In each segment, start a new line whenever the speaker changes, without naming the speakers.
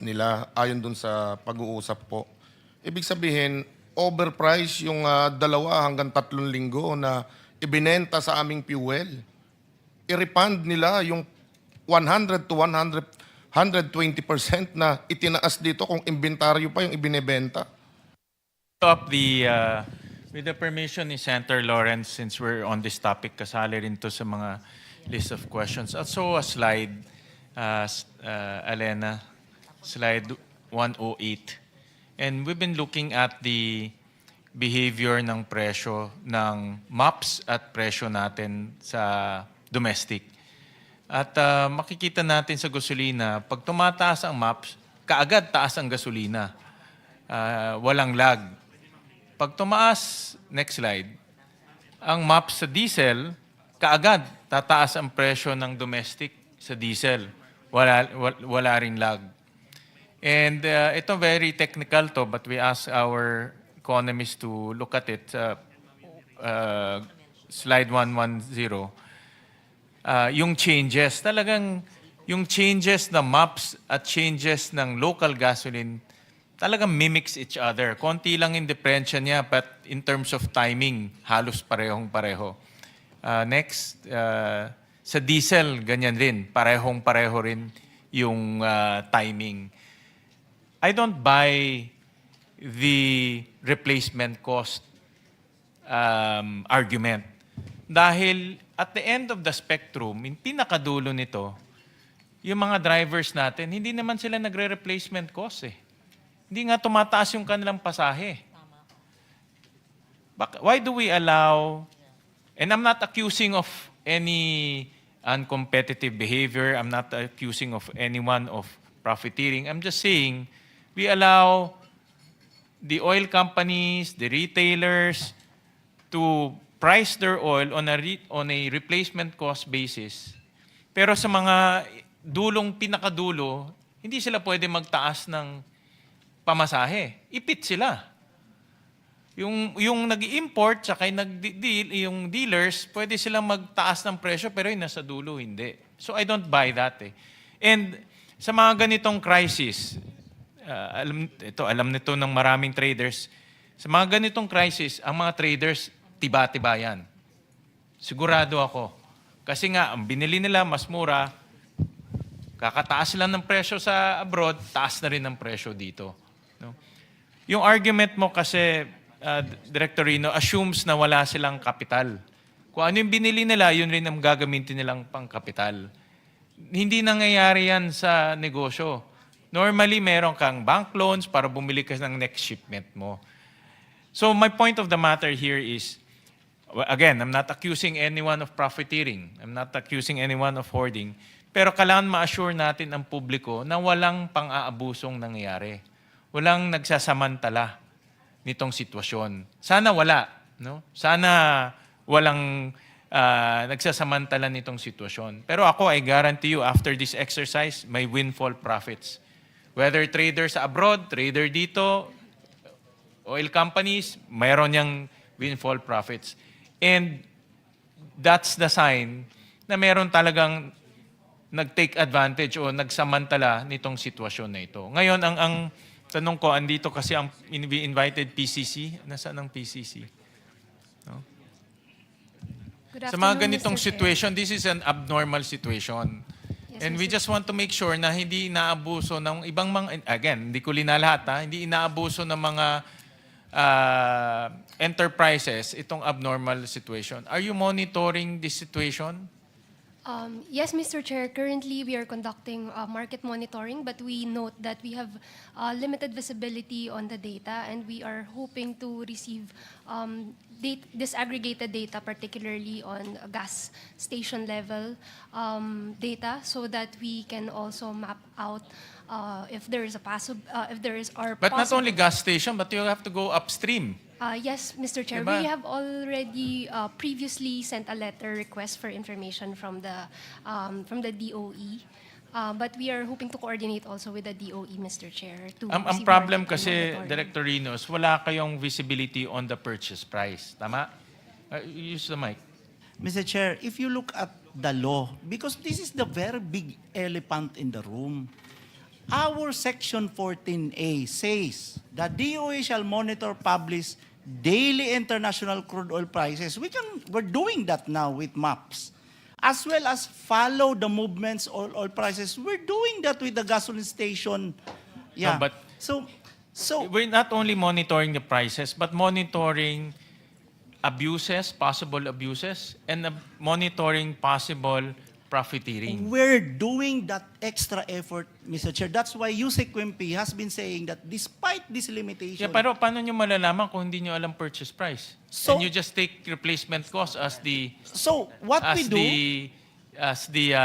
nila ayon dun sa pag-uusap po. Ibig sabihin, overprice yung 2 hanggang 3 linggo na ibinenta sa aming fuel. I-refund nila yung 100 to 120% na itinaas dito kung inventaryo pa yung ibinebenta.
Up the with the permission ni Senator Lawrence, since we're on this topic, kasali rin to sa mga list of questions. Also a slide, Alena, slide 108. And we've been looking at the behavior ng presyo ng MOPS at presyo natin sa domestic. At makikita natin sa gasolina, pag tumataas ang MOPS, kaagad taas ang gasolina. Walang lag. Pag tumaas, next slide, ang MOPS sa diesel, kaagad tataas ang presyo ng domestic sa diesel. Wala ring lag. And ito very technical to, but we ask our economists to look at it. Slide 110. Yung changes, talagang yung changes ng MOPS at changes ng local gasoline talagang mimics each other. Konti lang yung diferensya niya, but in terms of timing, halos parehong-pareho. Next, sa diesel, ganyan rin. Parehong-pareho rin yung timing. I don't buy the replacement cost argument. Dahil at the end of the spectrum, yung pinakadulo nito, yung mga drivers natin, hindi naman sila nagre-replacement cost eh. Hindi nga tumataas yung kanilang pasahe. Why do we allow, and I'm not accusing of any uncompetitive behavior, I'm not accusing of anyone of profiteering, I'm just saying, we allow the oil companies, the retailers, to price their oil on a replacement cost basis. Pero sa mga pinakadulo, hindi sila pwede magtaas ng pamasahe. Ipit sila. Yung nag-import saka yung dealers, pwede silang magtaas ng presyo pero yung nasa dulo hindi. So I don't buy that eh. And sa mga ganitong crisis, alam nito ng maraming traders, sa mga ganitong crisis, ang mga traders tiba-tiba yan. Sigurado ako. Kasi nga, ang binili nila mas mura, kakataas lang ng presyo sa abroad, taas na rin ang presyo dito. No? Yung argument mo kasi, Director Rino, assumes na wala silang kapital. Kung ano yung binili nila, yun rin ang gagamitin nilang pang-kapital. Hindi nangyayari yan sa negosyo. Normally, meron kang bank loans para bumili ka ng next shipment mo. So my point of the matter here is, again, I'm not accusing anyone of profiteering. I'm not accusing anyone of hoarding. Pero kailangan ma-assure natin ang publiko na walang pang-aabusong nangyayari. Walang nagsasamantala nitong sitwasyon. Sana wala. No? Sana walang nagsasamantala nitong sitwasyon. Pero ako, I guarantee you, after this exercise, may windfall profits. Whether traders abroad, trader dito, oil companies, mayroon niyang windfall profits. And that's the sign na meron talagang nag-take advantage o nagsamantala nitong sitwasyon na ito. Ngayon, ang tanong ko, andito kasi ang invited PCC. Nasaan ang PCC? No? Sa mga ganitong situation, this is an abnormal situation. Yes, and we just want to make sure na hindi inaabuso ng ibang mga, again, hindi ko linalahat ha, hindi inaabuso ng mga enterprises itong abnormal situation. Are you monitoring this situation?
Yes, Mr. Chair. Currently, we are conducting market monitoring, but we note that we have limited visibility on the data, and we are hoping to receive disaggregated data, particularly on gas station level data, so that we can also map out if there is
But not only gas station, but you have to go upstream.
Yes, Mr. Chair.
Diba?
We have already previously sent a letter request for information from the DOE, but we are hoping to coordinate also with the DOE, Mr. Chair.
Ang
receive
problem
market
kasi,
monitoring.
Director Rinos, wala kayong visibility on the purchase price. Tama? Use the mic.
Mr. Chair, if you look at the law, because this is the very big elephant in the room, our Section 14A says that DOE shall monitor, publish daily international crude oil prices. We're doing that now with maps. As well as follow the movements of oil prices. We're doing that with the gasoline station. Yeah.
No, but
so
we're not only monitoring the prices, but monitoring abuses, possible abuses, and monitoring possible profiteering.
we're doing that extra effort, Mr. Chair. That's why Yusek Quimpi has been saying that despite this limitation,
Yeah, pero paano nyo malalaman kung hindi nyo alam purchase price?
So-
And you just take replacement cost as the
so what we do,
as the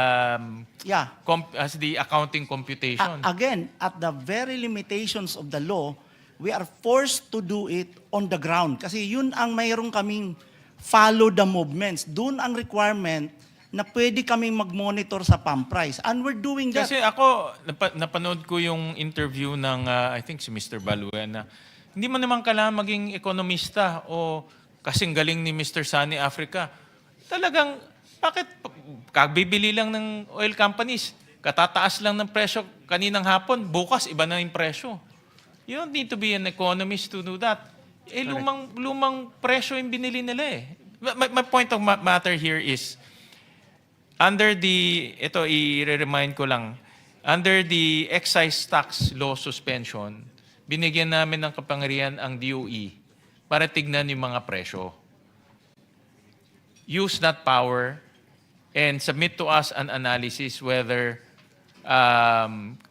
yeah,
as the accounting computation.
again, at the very limitations of the law, we are forced to do it on the ground. Kasi yun ang mayroon kaming follow the movements. Doon ang requirement na pwede kaming mag-monitor sa pump price. And we're doing that.
Kasi ako, napanood ko yung interview ng, I think si Mr. Baluena, hindi mo naman kailangan maging ekonomista o kasing galing ni Mr. Sunny Africa. Talagang, bakit bibili lang ng oil companies, katataas lang ng presyo kaninang hapon, bukas iba na yung presyo. You don't need to be an economist to do that. Eh, lumang presyo yung binili nila eh. My point of matter here is, under the, ito i-remind ko lang, under the excise tax law suspension, binigyan namin ng kapangyarihan ang DOE para tignan yung mga presyo. Use that power and submit to us an analysis whether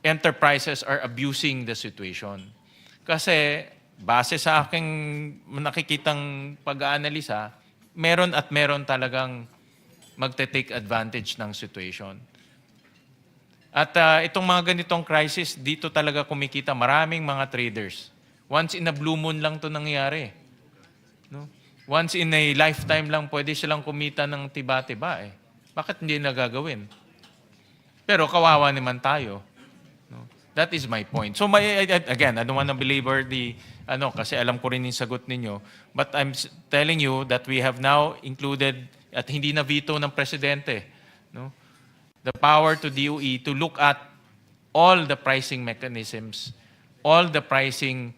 enterprises are abusing the situation. Kasi base sa aking nakikitang pag-aanalisa, meron at meron talagang magte-take advantage ng situation. At itong mga ganitong crisis, dito talaga kumikita maraming mga traders. Once in a blue moon lang to nangyayari. No? Once in a lifetime lang pwede silang kumita ng tiba-tiba eh. Bakit hindi nagagawin? Pero kawawa naman tayo. No? That is my point. So again, I don't want to belabor the kasi alam ko rin yung sagot ninyo. But I'm telling you that we have now included at hindi na veto ng presidente, no? The power to DOE to look at all the pricing mechanisms, all the pricing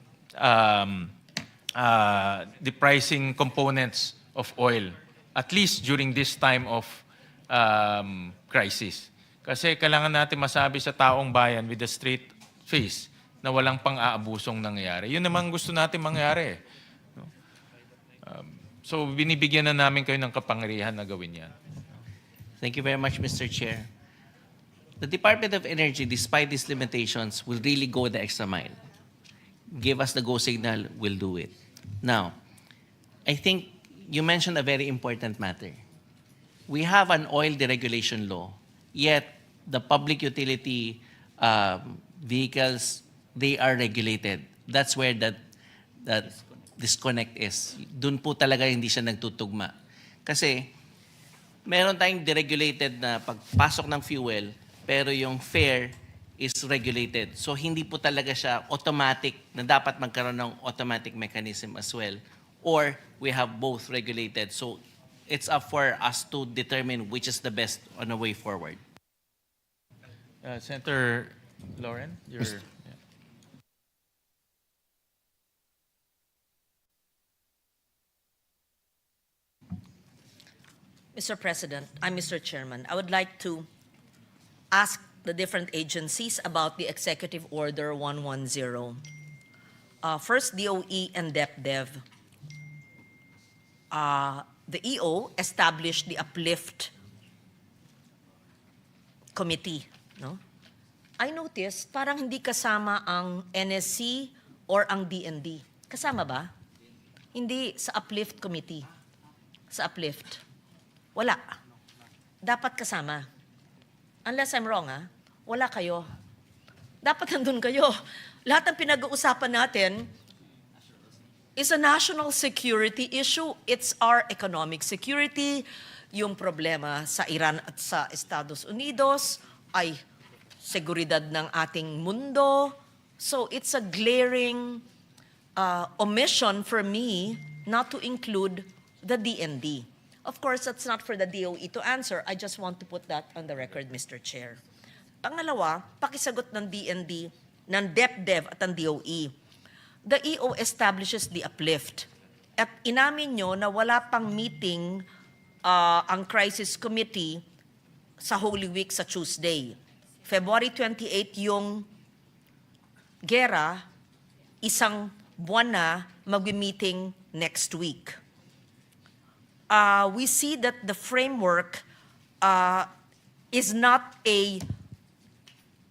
components of oil, at least during this time of crisis. Kasi kailangan natin masabi sa taong bayan with a straight face na walang pang-aabusong nangyayari. Yun naman gusto natin mangyari. No? So, binibigyan na namin kayo ng kapangyarihan na gawin yan.
Thank you very much, Mr. Chair. The Department of Energy, despite these limitations, will really go the extra mile. Give us the go signal, we'll do it. Now, I think you mentioned a very important matter. We have an oil deregulation law, yet the public utility vehicles, they are regulated. That's where that disconnect is. Doon po talaga hindi siya nagtutugma. Kasi meron tayong deregulated na pagpasok ng fuel, pero yung fare is regulated. So hindi po talaga siya automatic na dapat magkaroon ng automatic mechanism as well. Or we have both regulated. So it's up for us to determine which is the best on the way forward.
Senator Lauren, you're...
Mr. President, Mr. Chairman, I would like to ask the different agencies about the Executive Order 110. First, DOE and DepDev. The EO established the Uplift Committee. No? I noticed parang hindi kasama ang NSC or ang DND. Kasama ba? Hindi, sa Uplift Committee. Sa Uplift. Wala. Dapat kasama. Unless I'm wrong, wala kayo. Dapat nandun kayo. Lahat ng pinag-uusapan natin is a national security issue. It's our economic security. Yung problema sa Iran at sa Estados Unidos ay seguridad ng ating mundo. So it's a glaring omission for me not to include the DND. Of course, that's not for the DOE to answer. I just want to put that on the record, Mr. Chair. Pangalawa, pakisagot ng DND, ng DepDev at ng DOE. The EO establishes the uplift. At inamin nyo na wala pang meeting ang Crisis Committee sa Holy Week sa Tuesday. February 28 yung gera, isang buwan na mag-meeting next week. We see that the framework is not a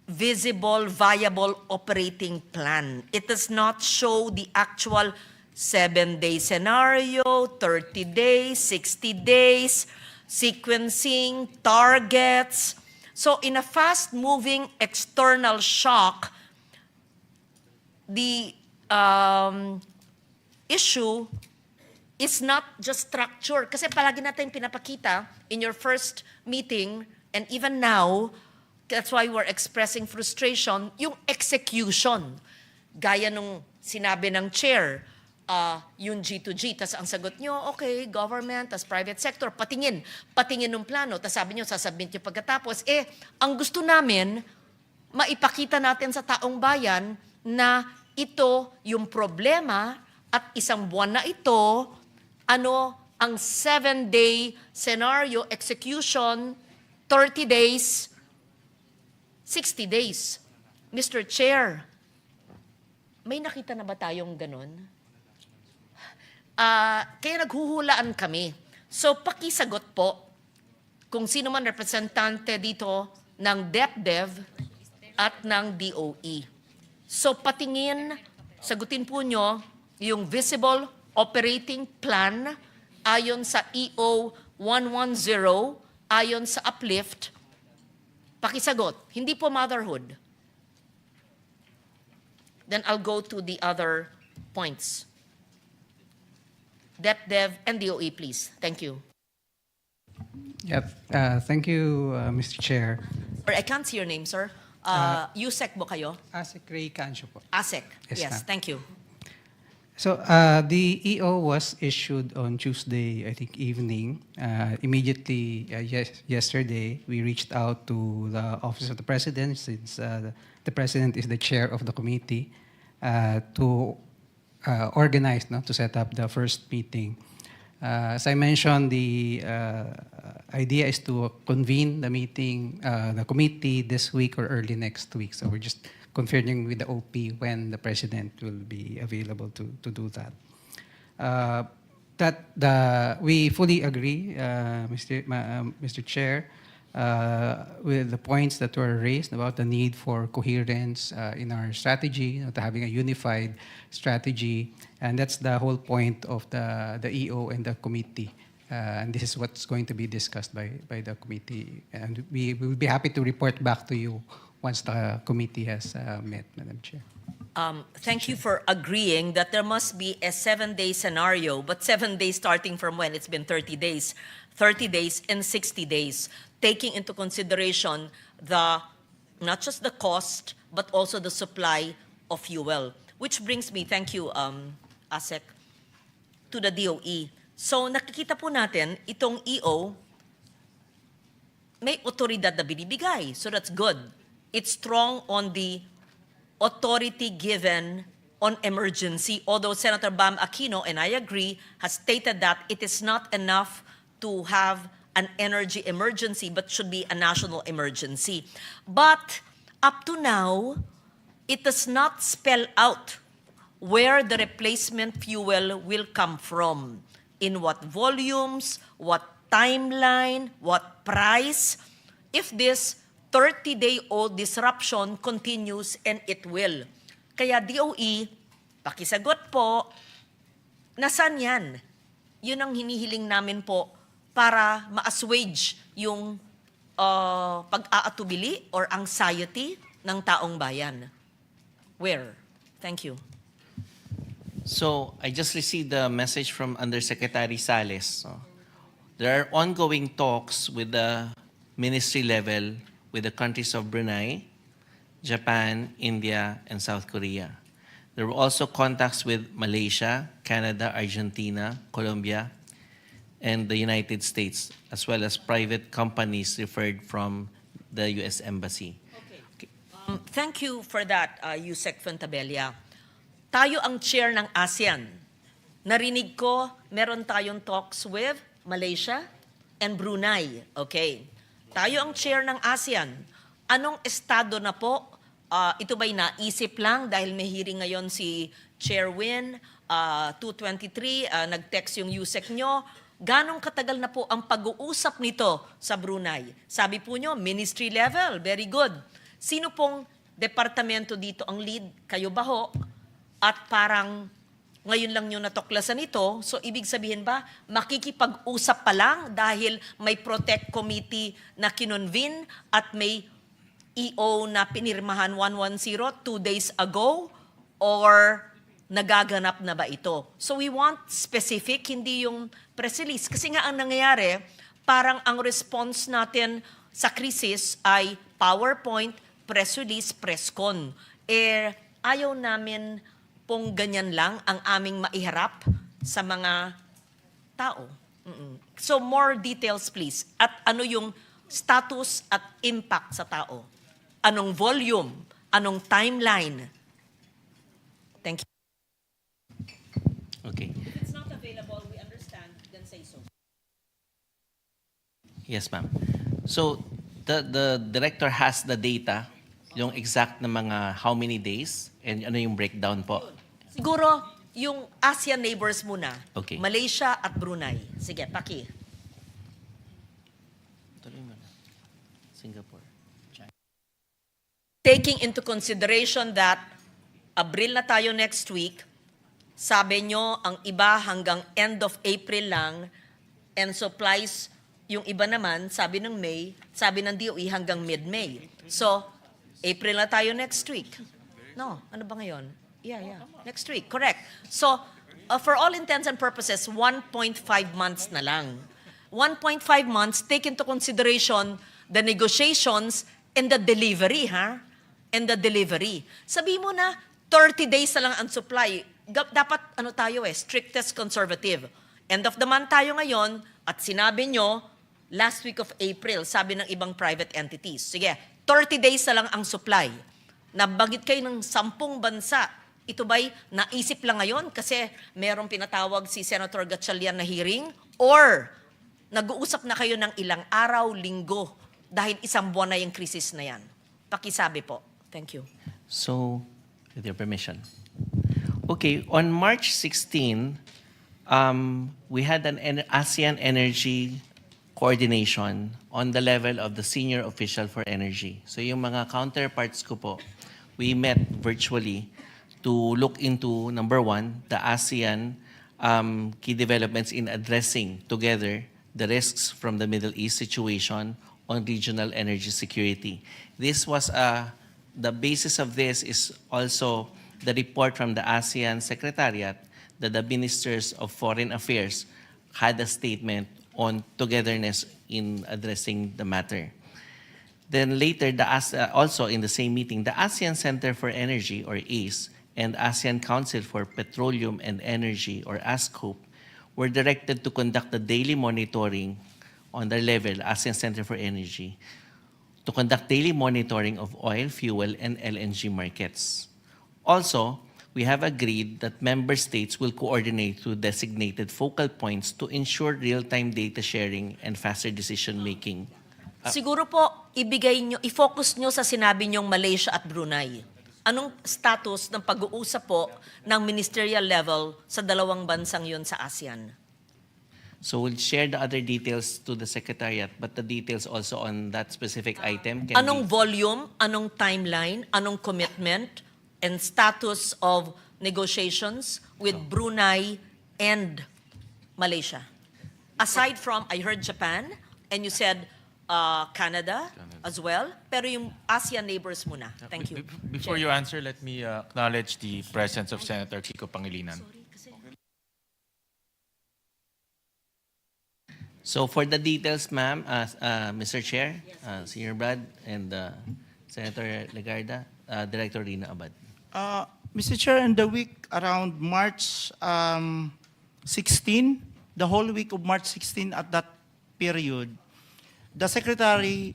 visible, viable operating plan. It does not show the actual 7-day scenario, 30 days, 60 days, sequencing, targets. So in a fast-moving external shock, the issue is not just structure. Kasi palagi natin pinapakita in your first meeting, and even now, that's why we're expressing frustration, yung execution. Gaya nung sinabi ng chair, yung G2G, tas ang sagot nyo, okay, government, tas private sector, patingin ng plano, tas sabi nyo, sasubmit nyo pagkatapos. Ang gusto namin, maipakita natin sa taong bayan na ito yung problema at isang buwan na ito, ano ang 7-day scenario execution, 30 days, 60 days. Mr. Chair, may nakita na ba tayong ganun? Kaya naghuhulaan kami. So pakisagot po kung sino man representante dito ng DepDev at ng DOE. So patingin, sagutin po nyo yung visible operating plan ayon sa EO 110, ayon sa uplift. Pakisagot, hindi po motherhood. Then I'll go to the other points. DepDev and DOE, please. Thank you.
Yep. Thank you, Mr. Chair.
Or I can't see your name, sir. USEC mo kayo?
Asik Ray Cancio po.
ASEC.
Yes,
Yes,
ma'am.
thank you.
So the EO was issued on Tuesday, I think, evening. Immediately yesterday, we reached out to the Office of the President, since the President is the chair of the committee, to organize, to set up the first meeting. As I mentioned, the idea is to convene the meeting, the committee this week or early next week. So we're just confirming with the OP when the President will be available to do that. We fully agree, Mr. Chair, with the points that were raised about the need for coherence in our strategy, to having a unified strategy, and that's the whole point of the EO and the committee. And this is what's going to be discussed by the committee, and we will be happy to report back to you once the committee has met, Madam Chair.
Thank you for agreeing that there must be a 7-day scenario, but 7 days starting from when? It's been 30 days. 30 days and 60 days, taking into consideration not just the cost, but also the supply of fuel. Which brings me, thank you, ASEC, to the DOE. So nakikita po natin, itong EO, may otoridad na binibigay. So that's good. It's strong on the authority given on emergency, although Senator Bam Aquino, and I agree, has stated that it is not enough to have an energy emergency, but should be a national emergency. But up to now, it does not spell out where the replacement fuel will come from, in what volumes, what timeline, what price, if this 30-day-old disruption continues, and it will. Kaya DOE, pakisagot po, nasaan yan? Yun ang hinihiling namin po para ma-assuage yung pag-aatubili or anxiety ng taong bayan. Where? Thank you.
So I just received a message from Undersecretary Sales. There are ongoing talks with the ministry level with the countries of Brunei, Japan, India, and South Korea. There were also contacts with Malaysia, Canada, Argentina, Colombia, and the United States, as well as private companies referred from the U.S. Embassy.
Okay. Thank you for that, Yusek Fontabella. Tayo ang chair ng ASEAN. Narinig ko, meron tayong talks with Malaysia and Brunei. Okay. Tayo ang chair ng ASEAN. Anong estado na po? Ito ba'y naisip lang dahil may hearing ngayon si Chair Win, 223, nag-text yung Yusek nyo. Ganong katagal na po ang pag-uusap nito sa Brunei? Sabi po nyo, ministry level, very good. Sino pong departamento dito ang lead? Kayo ba ho? At parang ngayon lang nyo natuklasan ito, so ibig sabihin ba, makikipag-usap pa lang dahil may Protect Committee na kinonvene at may EO na pinirmahan 110 2 days ago? Or nagaganap na ba ito? So we want specific, hindi yung press release. Kasi nga ang nangyayari, parang ang response natin sa krisis ay PowerPoint, press release, press con. Ayaw namin pong ganyan lang ang aming maiharap sa mga tao. So more details please. At ano yung status at impact sa tao? Anong volume? Anong timeline? Thank you.
Okay.
If it's not available, we understand, then say so.
Yes, ma'am. So, the director has the data, yung exact na mga how many days, and ano yung breakdown po.
Siguro, yung ASEAN neighbors muna.
Okay.
Malaysia at Brunei. Sige, Paki.
Tuloy mo na. Singapore.
Taking into consideration that Abril na tayo next week, sabi nyo ang iba hanggang end of April lang, and supplies yung iba naman, sabi ng May, sabi ng DOE hanggang mid-May. So, April na tayo next week. No, ano ba ngayon? Yeah. Next week, correct. So, for all intents and purposes, 1.5 months na lang. 1.5 months, take into consideration the negotiations and the delivery, ha? And the delivery. Sabi mo na, 30 days na lang ang supply. Dapat, strictest conservative. End of the month tayo ngayon, at sinabi nyo, last week of April, sabi ng ibang private entities. Sige, 30 days na lang ang supply. Nabagit kayo ng 10 bansa. Ito ba'y naisip lang ngayon kasi merong pinatawag si Senator Gatchalian na hearing? Or nag-uusap na kayo ng ilang araw, linggo, dahil isang buwan na yung krisis na yan? Pakisabi po. Thank you.
So, with your permission. Okay, on March 16, we had an ASEAN energy coordination on the level of the senior official for energy. So yung mga counterparts ko po, we met virtually to look into, number one, the ASEAN key developments in addressing together the risks from the Middle East situation on regional energy security. This was the basis of this is also the report from the ASEAN Secretariat that the Ministers of Foreign Affairs had a statement on togetherness in addressing the matter. Then later, also in the same meeting, the ASEAN Center for Energy, or ACE, and ASEAN Council for Petroleum and Energy, or ASCOP, were directed to conduct the daily monitoring on their level, ASEAN Center for Energy, to conduct daily monitoring of oil, fuel, and LNG markets. Also, we have agreed that member states will coordinate through designated focal points to ensure real-time data sharing and faster decision-making.
Siguro po, i-focus nyo sa sinabi nyong Malaysia at Brunei. Anong status ng pag-uusap po ng ministerial level sa dalawang bansang yun sa ASEAN?
So we'll share the other details to the Secretariat, but the details also on that specific item can
Anong
be...
volume, anong timeline, anong commitment, and status of negotiations with Brunei and Malaysia? Aside from, I heard Japan, and you said Canada as well, pero yung ASEAN neighbors muna. Thank you.
Before you answer, let me acknowledge the presence of Senator Kiko Pangilinan.
So for the details, ma'am, Mr. Chair, Senior Brad, and Senator Legarda, Director Rina Abad.
Mr. Chair, in the week around March 16, the whole week of March 16 at that period, the Secretary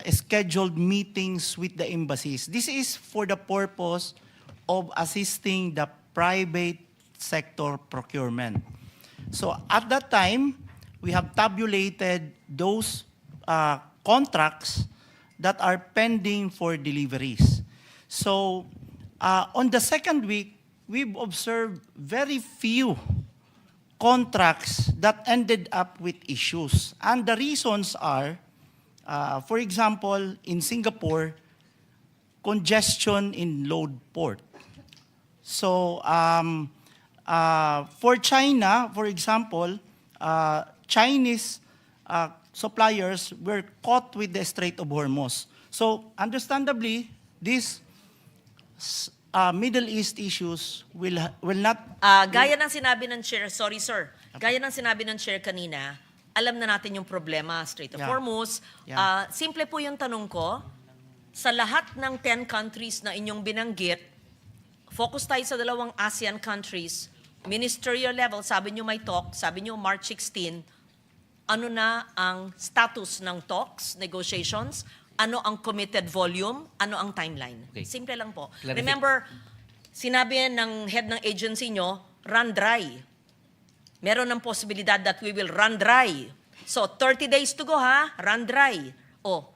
scheduled meetings with the embassies. This is for the purpose of assisting the private sector procurement. So at that time, we have tabulated those contracts that are pending for deliveries. So on the second week, we've observed very few contracts that ended up with issues. And the reasons are, for example, in Singapore, congestion in load port. So for China, for example, Chinese suppliers were caught with the Strait of Hormuz. So understandably, these Middle East issues will not...
Gaya ng sinabi ng chair, sorry sir, gaya ng sinabi ng chair kanina, alam na natin yung problema, Strait of
Yeah.
Hormuz.
Yeah.
Simple po yung tanong ko, sa lahat ng 10 countries na inyong binanggit, focus tayo sa 2 ASEAN countries, ministerial level, sabi nyo may talk, sabi nyo March 16, ano na ang status ng talks, negotiations, ano ang committed volume, ano ang timeline.
Okay.
Simple lang po.
Clarific-
Remember, sinabi ng head ng agency nyo, run dry. Meron ng posibilidad that we will run dry. So, 30 days to go ha, run dry. O,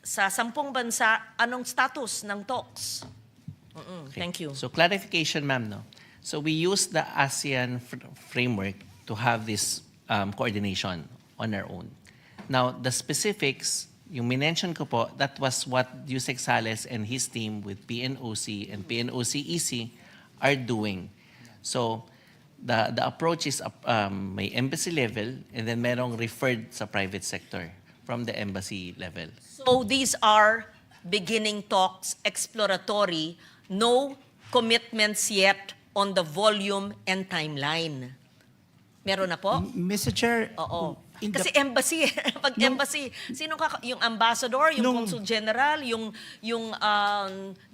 sa 10 bansa, anong status ng talks?
Okay.
Thank you.
So clarification, ma'am, no? So we use the ASEAN framework to have this coordination on our own. Now, the specifics, yung minention ko po, that was what Yusek Sales and his team with PNOC and PNOC-EC are doing. So the approach is may embassy level and then merong referred sa private sector from the embassy level.
So these are beginning talks, exploratory, no commitments yet on the volume and timeline. Meron na po?
Mr. Chair,
Oo.
in the-
Kasi embassy, pag embassy, sino yung ambassador, yung consul general, yung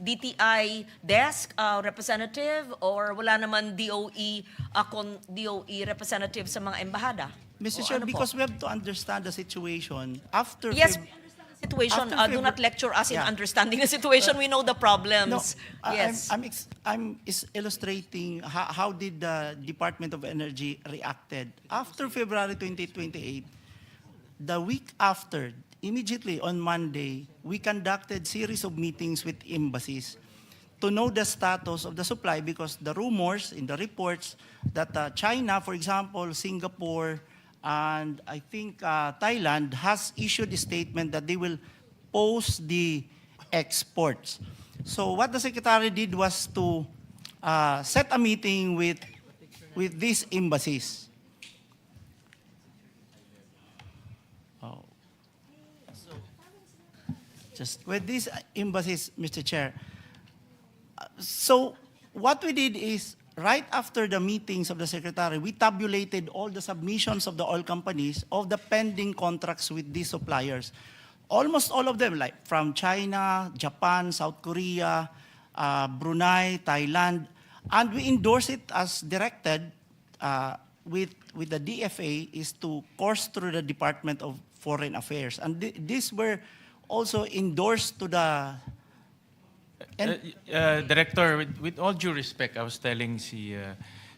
DTI desk representative, or wala naman DOE DOE representative sa mga embahada?
Mr.
O
Chair,
ano po?
because we have to understand the situation after...
Yes, we understand the situation.
After
Do not lecture us in
Yeah.
understanding the situation. We know the problems. Yes.
I'm illustrating how did the Department of Energy reacted. After February 2028, the week after, immediately on Monday, we conducted series of meetings with embassies to know the status of the supply, because the rumors in the reports that China, for example, Singapore, and I think Thailand has issued a statement that they will pause the exports. So what the Secretary did was to set a meeting with these embassies. Oh.
Just
With these embassies, Mr. Chair. So what we did is, right after the meetings of the Secretary, we tabulated all the submissions of the oil companies of the pending contracts with these suppliers. Almost all of them, like from China, Japan, South Korea, Brunei, Thailand, and we endorse it as directed with the DFA is to course through the Department of Foreign Affairs. And these were also endorsed to the...
Director, with all due respect, I was telling si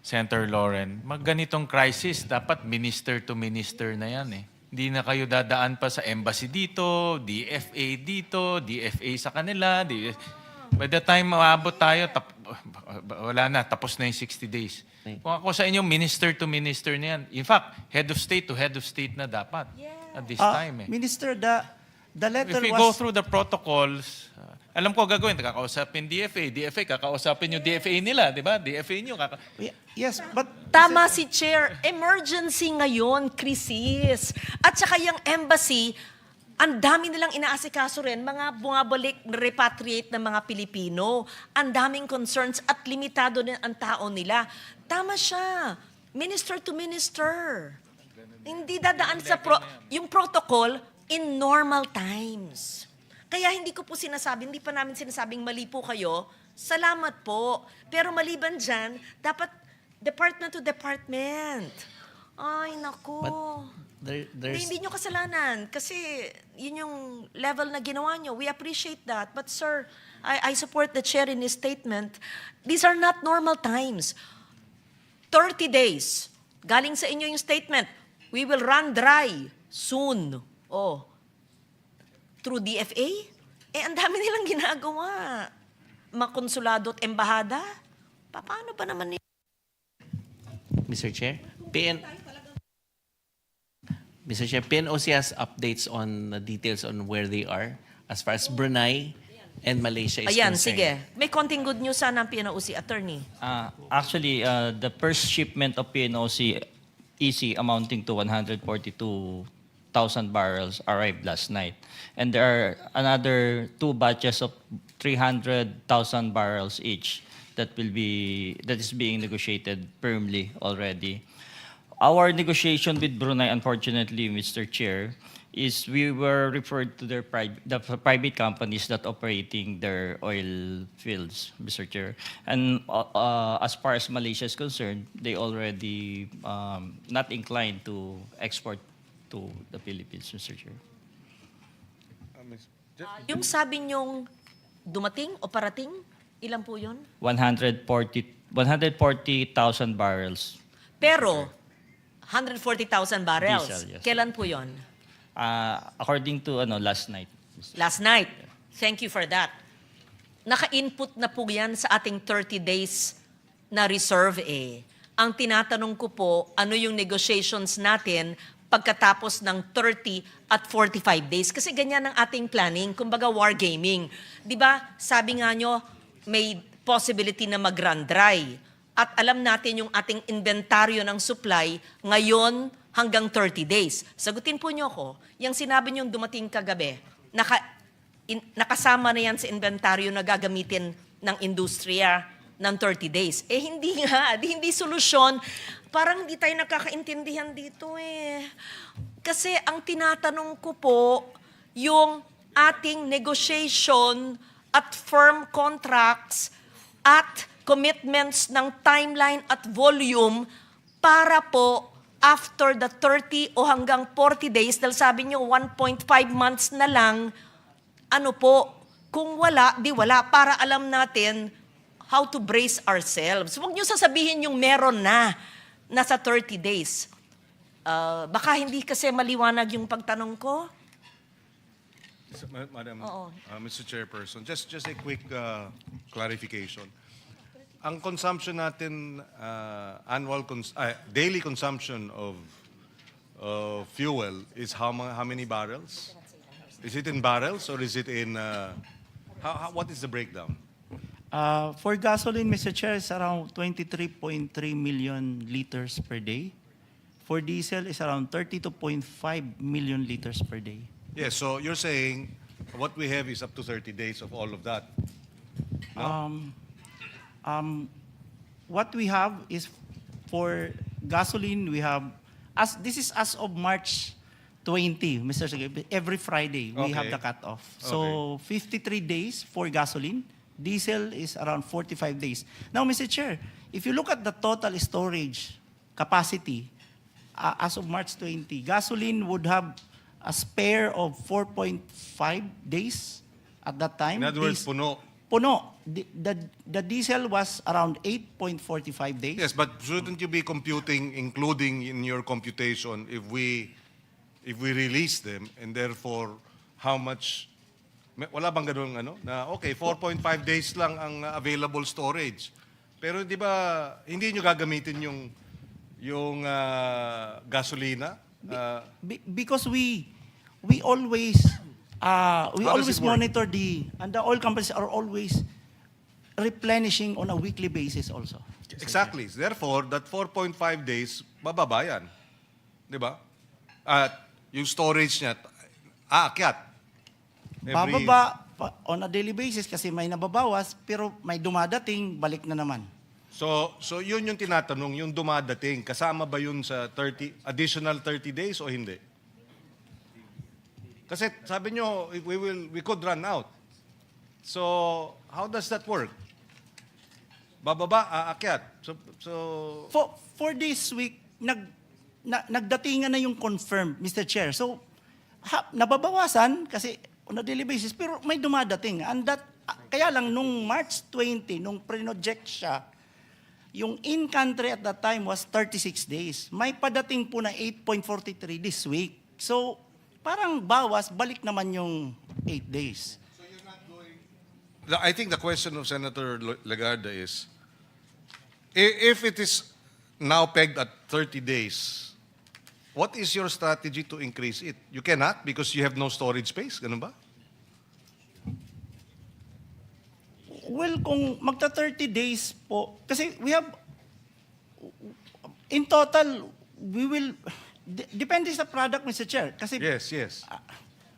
Senator Lauren, ganitong crisis, dapat minister to minister na yan eh. Hindi na kayo dadaan pa sa embassy dito, DFA sa kanila. By the time maabot tayo, wala na, tapos na yung 60 days. Kung ako sa inyo, minister to minister na yan. In fact, head of state to head of state na dapat at this time eh.
Minister, the letter
If we
was...
go through the protocols, alam ko gagawin, kakausapin DFA, kakausapin yung DFA nila, di ba? DFA nyo,
Yes, but...
Tama si Chair. Emergency ngayon, krisis. At saka yung embassy, ang dami nilang inaasikaso rin, mga bumabalik, repatriate ng mga Pilipino. Ang daming concerns at limitado din ang tao nila. Tama siya. Minister to minister. Hindi dadaan sa yung protocol in normal times. Kaya hindi ko po sinasabi, hindi pa namin sinasabing mali po kayo. Salamat po. Pero maliban dyan, dapat department to department. Ay, naku.
There's
Hindi nyo kasalanan kasi yun yung level na ginawa nyo. We appreciate that. But sir, I support the chair in his statement. These are not normal times. 30 days. Galing sa inyo yung statement. We will run dry soon. Oh. Through DFA? Ang dami nilang ginagawa. Mga konsulado at embahada. Paano ba naman
Mr. Chair, Mr. Chair, PNOC has updates on the details on where they are as far as Brunei and Malaysia is
Ayan,
concerned.
sige. May konting good news sana ang PNOC attorney.
Actually, the first shipment of PNOC EC amounting to 142,000 barrels arrived last night. And there are another 2 batches of 300,000 barrels each that is being negotiated firmly already. Our negotiation with Brunei, unfortunately, Mr. Chair, is we were referred to the private companies that operating their oil fields, Mr. Chair. And as far as Malaysia is concerned, they already not inclined to export to the Philippines, Mr. Chair.
Yung sabi nyong dumating o parating, ilan po yun?
140,000 barrels.
Pero, 140,000 barrels.
Diesel, yes.
Kailan po yon?
According to last night.
Last night. Thank you for that. Naka-input na po yan sa ating 30 days na reserve eh. Ang tinatanong ko po, ano yung negotiations natin pagkatapos ng 30 at 45 days? Kasi ganyan ang ating planning, kumbaga wargaming. Di ba, sabi nga nyo, may possibility na mag-run dry. At alam natin yung ating inventaryo ng supply ngayon hanggang 30 days. Sagutin po nyo ako, yung sinabi nyo dumating kagabi, nakasama na yan sa inventaryo na gagamitin ng industriya ng 30 days. Hindi nga, hindi solusyon. Parang hindi tayo nakakaintindihan dito eh. Kasi ang tinatanong ko po, yung ating negotiation at firm contracts at commitments ng timeline at volume para po after the 30 o hanggang 40 days, dahil sabi nyo 1.5 months na lang, ano po, kung wala, di wala, para alam natin how to brace ourselves. Huwag nyo sasabihin yung meron na, nasa 30 days. Baka hindi kasi maliwanag yung pagtanong ko.
Madam,
Oo.
Mr. Chairperson, just a quick clarification. Ang consumption natin, daily consumption of fuel is how many barrels? Is it in barrels or is it in, what is the breakdown?
For gasoline, Mr. Chair, it's around 23.3 million liters per day. For diesel, it's around 32.5 million liters per day.
Yes, so you're saying what we have is up to 30 days of all of that.
What we have is for gasoline, we have, this is as of March 20, Mr. Secretary, every Friday we have
Okay.
the cutoff. So 53 days for gasoline, diesel is around 45 days. Now, Mr. Chair, if you look at the total storage capacity as of March 20, gasoline would have a spare of 4.5 days at that time.
In other words, puno.
Puno. The diesel was around 8.45 days.
Yes, but shouldn't you be computing, including in your computation, if we release them, and therefore, how much, wala bang ganun, na okay, 4.5 days lang ang available storage. Pero di ba, hindi nyo gagamitin yung gasolina?
Because we always
does it work?
monitor and the oil companies are always replenishing on a weekly basis also.
Exactly. Therefore, that 4.5 days, bababa yan. Di ba? At yung storage niya, aakyat.
Bababa on a daily basis kasi may nababawas, pero may dumadating, balik na naman.
So yun yung tinatanong, yung dumadating, kasama ba yun sa additional 30 days o hindi? Kasi sabi nyo, we could run out. So, how does that work? Bababa, aakyat. So
For this week, nagdatingan na yung confirmed, Mr. Chair. So, nababawasan kasi on a daily basis, pero may dumadating. And that, kaya lang, nung March 20, nung pre-project siya, yung in-country at that time was 36 days. May padating po na 8.43 this week. So, parang bawas, balik naman yung 8 days.
I think the question of Senator Legarda is, if it is now pegged at 30 days, what is your strategy to increase it? You cannot because you have no storage space, ganun ba?
Well, kung magta 30 days po, kasi we have, in total, we will, depende sa product, Mr. Chair. Kasi,
Yes.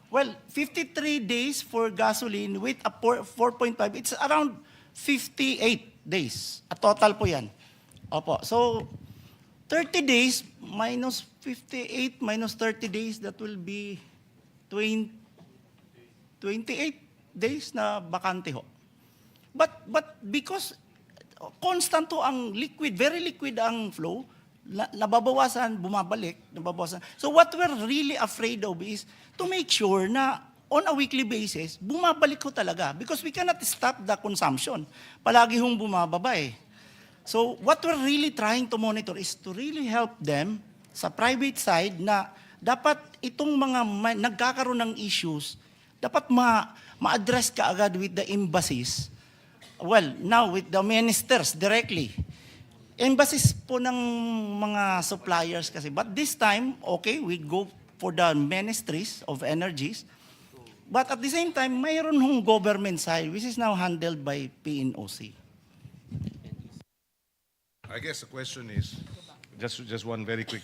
well, 53 days for gasoline with a 4.5, it's around 58 days. A total po yan. Opo. So, 30 days minus 58 minus 30 days, that will be 28 days na bakante ho. But because constant ho ang liquid, very liquid ang flow, nababawasan, bumabalik, nababawasan. So what we're really afraid of is to make sure na on a weekly basis, bumabalik ho talaga. Because we cannot stop the consumption. Palagi hong bumababa eh. So what we're really trying to monitor is to really help them sa private side na dapat itong mga nagkakaroon ng issues, dapat ma-address ka agad with the embassies. Well, now with the ministers directly. Embassies po ng mga suppliers kasi. But this time, okay, we go for the ministries of energies. But at the same time, mayroon hong government side, which is now handled by PNOC.
I guess the question is, just one very quick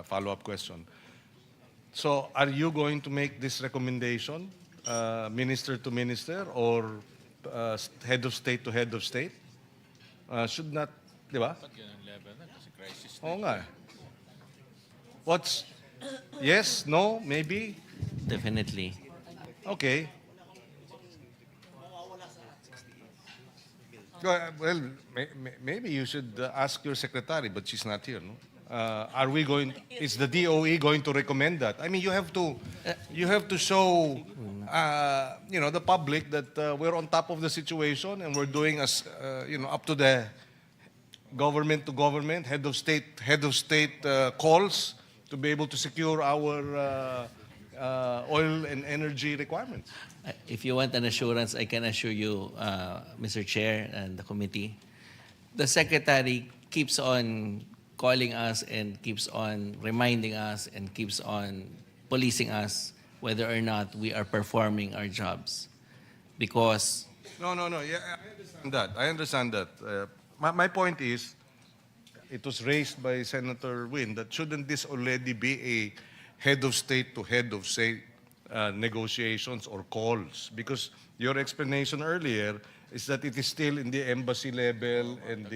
follow-up question. So, are you going to make this recommendation, minister to minister, or head of state to head of state? Should not, di ba? Oo nga. What's, yes, no, maybe?
Definitely.
Okay. Well, maybe you should ask your secretary, but she's not here, no? Are we going? Is the DOE going to recommend that? I mean, you have to show, the public that we're on top of the situation and we're doing as, up to the government to government, head of state calls to be able to secure our oil and energy requirements.
If you want an assurance, I can assure you, Mr. Chair and the committee, the Secretary keeps on calling us and keeps on reminding us and keeps on policing us whether or not we are performing our jobs. Because...
No. Yeah, I understand that. My point is, it was raised by Senator Wynn that shouldn't this already be a head of state to head of state negotiations or calls? Because your explanation earlier is that it is still in the embassy level and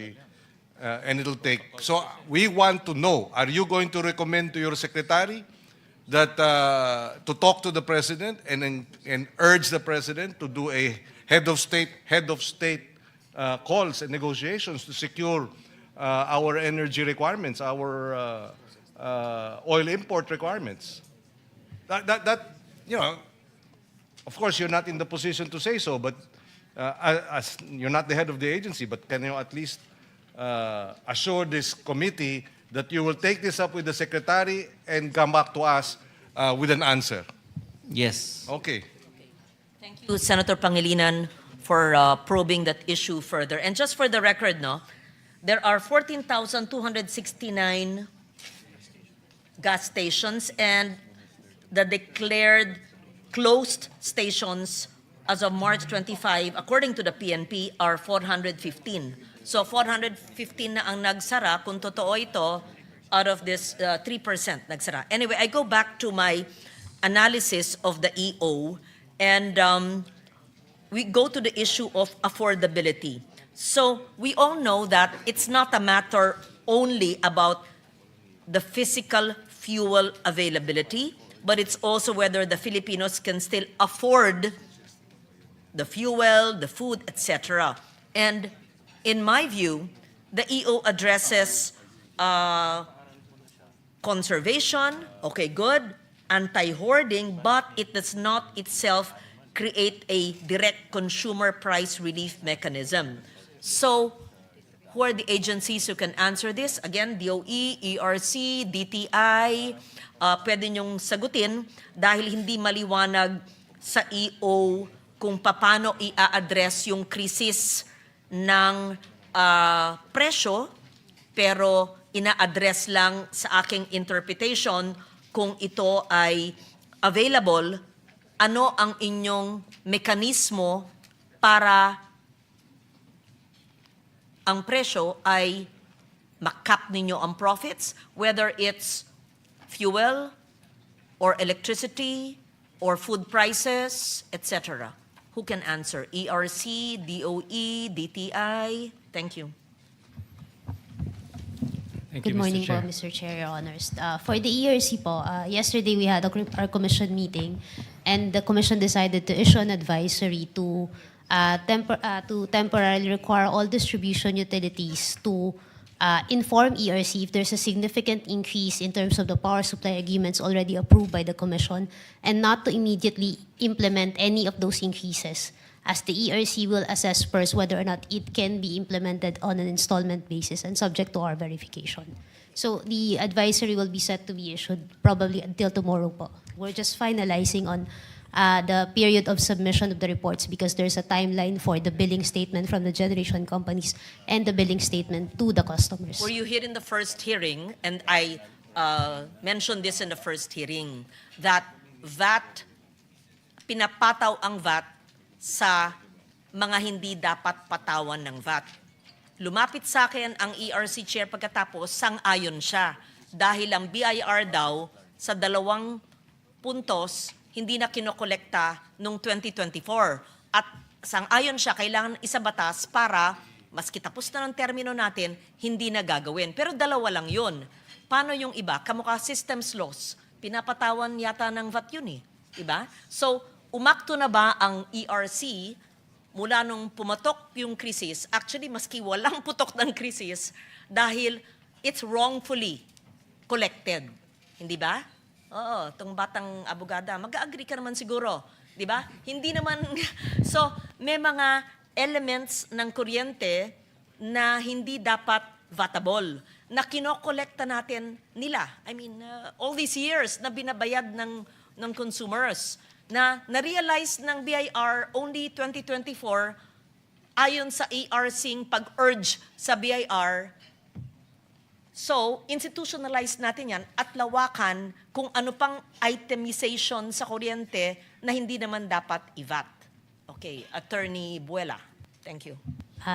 it'll take. So we want to know, are you going to recommend to your secretary that to talk to the president and urge the president to do a head of state calls and negotiations to secure our energy requirements, our oil import requirements? That of course, you're not in the position to say so, but as you're not the head of the agency, but can you at least assure this committee that you will take this up with the secretary and come back to us with an answer?
Yes.
Okay.
Thank you, Senator Pangilinan, for probing that issue further. And just for the record, there are 14,269 gas stations, and the declared closed stations as of March 25, according to the PNP, are 415. So 415 na ang nagsara. Kung totoo ito, out of this 3% nagsara. Anyway, I go back to my analysis of the EO, and we go to the issue of affordability. So we all know that it's not a matter only about the physical fuel availability, but it's also whether the Filipinos can still afford the fuel, the food, etc. And in my view, the EO addresses conservation, okay, good, anti-hoarding, but it does not itself create a direct consumer price relief mechanism. So, who are the agencies who can answer this? Again, DOE, ERC, DTI, pwede nyong sagutin dahil hindi maliwanag sa EO kung paano i-address yung krisis ng presyo, pero ina-address lang sa aking interpretation kung ito ay available, ano ang inyong mekanismo para ang presyo ay makap ninyo ang profits, whether it's fuel or electricity or food prices, etc. Who can answer? ERC, DOE, DTI? Thank you.
Good morning po, Mr. Chair, Your Honors. For the ERC po, yesterday we had our commission meeting and the commission decided to issue an advisory to temporarily require all distribution utilities to inform ERC if there's a significant increase in terms of the power supply agreements already approved by the Commission and not to immediately implement any of those increases, as the ERC will assess first whether or not it can be implemented on an installment basis and subject to our verification. So the advisory will be set to be issued probably until tomorrow po. We're just finalizing on the period of submission of the reports because there's a timeline for the billing statement from the generation companies and the billing statement to the customers.
Were you here in the first hearing? And I mentioned this in the first hearing, that VAT, pinapataw ang VAT sa mga hindi dapat patawan ng VAT. Lumapit sa akin ang ERC chair pagkatapos, sang-ayon siya. Dahil ang BIR daw sa 2 puntos, hindi na kinokolekta noong 2024. At sang-ayon siya, kailangan isa batas para, maski tapos na ng termino natin, hindi na gagawin. Pero 2 lang yun. Paano yung iba? Kamukha systems loss. Pinapatawan yata ng VAT yun eh. Diba? So, umakto na ba ang ERC mula nung pumatok yung krisis? Actually, maski walang putok ng krisis dahil it's wrongfully collected. Hindi ba? Oo, tong batang abogada, mag-agree ka naman siguro. Di ba? Hindi naman, so may mga elements ng kuryente na hindi dapat vatable, na kinokolekta natin nila. I mean, all these years na binabayad ng consumers, na na-realize ng BIR only 2024, ayon sa ERCing pag-urge sa BIR. So, institutionalize natin yan at lawakan kung ano pang itemization sa kuryente na hindi naman dapat i-VAT. Okay, Attorney Buela. Thank you.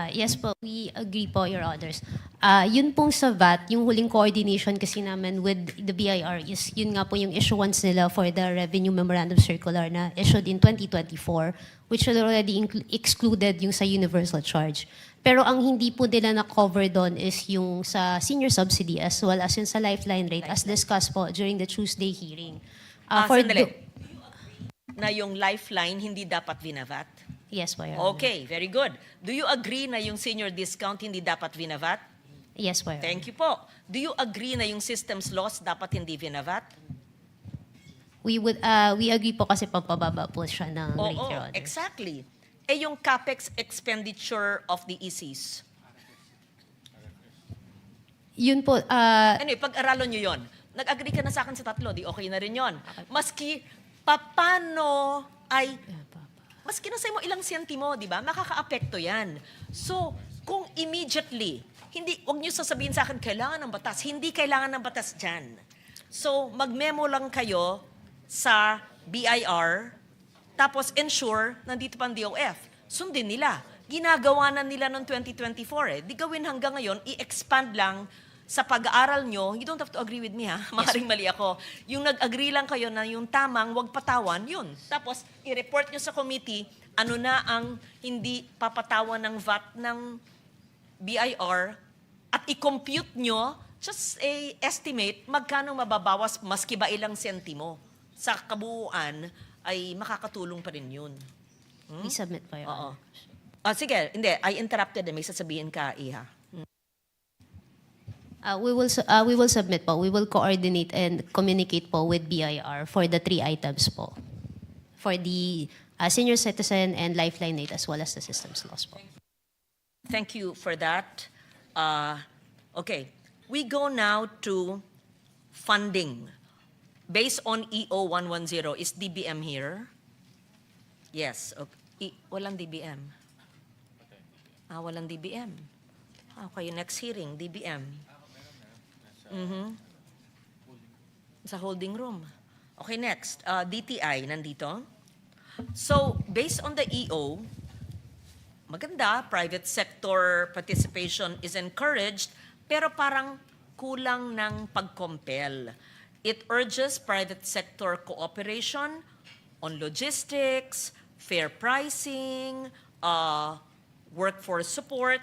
Yes po, we agree po, Your Honors. Yun pong sa VAT, yung huling coordination kasi namin with the BIR is yun nga po yung issuance nila for the Revenue Memorandum Circular na issued in 2024, which had already excluded yung sa universal charge. Pero ang hindi po nila na-cover doon is yung sa senior subsidy as well as yung sa lifeline rate as discussed po during the Tuesday hearing.
Sandali. Na yung lifeline hindi dapat vinavat?
Yes po, Your Honor.
Okay, very good. Do you agree na yung senior discount hindi dapat vinavat?
Yes po, Your Honor.
Thank you po. Do you agree na yung systems loss dapat hindi vinavat?
We agree po kasi pampababa po siya ng rate,
Oo,
Your Honor.
exactly. Eh yung capex expenditure of the ECs?
Yun po,
Anyway, pag-aralan nyo yon. Nag-agree ka na sa akin sa 3, di okay na rin yon. Maski papano ay, maski na sa'yo mo ilang sentimo, di ba? Makaka-apekto yan. So, kung immediately, wag nyo sasabihin sa akin, kailangan ng batas. Hindi kailangan ng batas dyan. So, mag-memo lang kayo sa BIR, tapos ensure, nandito pa ang DOF. Sundin nila. Ginagawa na nila noong 2024 eh. Di gawin hanggang ngayon, i-expand lang sa pag-aaral nyo. You don't have to agree with me ha. Maaaring mali ako. Yung nag-agree lang kayo na yung tamang wag patawan, yun. Tapos, i-report nyo sa committee, ano na ang hindi papatawan ng VAT ng BIR at i-compute nyo, just a estimate, magkano mababawas maski ba ilang sentimo. Sa kabuuan, ay makakatulong pa rin yun.
i-submit po, Your Honor.
Sige, hindi. I interrupted. May sasabihin ka, Iha.
We will submit po. We will coordinate and communicate po with BIR for the 3 items po. For the senior citizen and lifeline aid as well as the systems loss po.
Thank you for that. Okay, we go now to funding. Based on EO 110, is DBM here? Yes. Okay. Walang DBM. Walang DBM. Okay, next hearing, DBM. Sa holding room. Okay, next. DTI, nandito. So, based on the EO, maganda, private sector participation is encouraged, pero parang kulang ng pag-compel. It urges private sector cooperation on logistics, fair pricing, workforce support.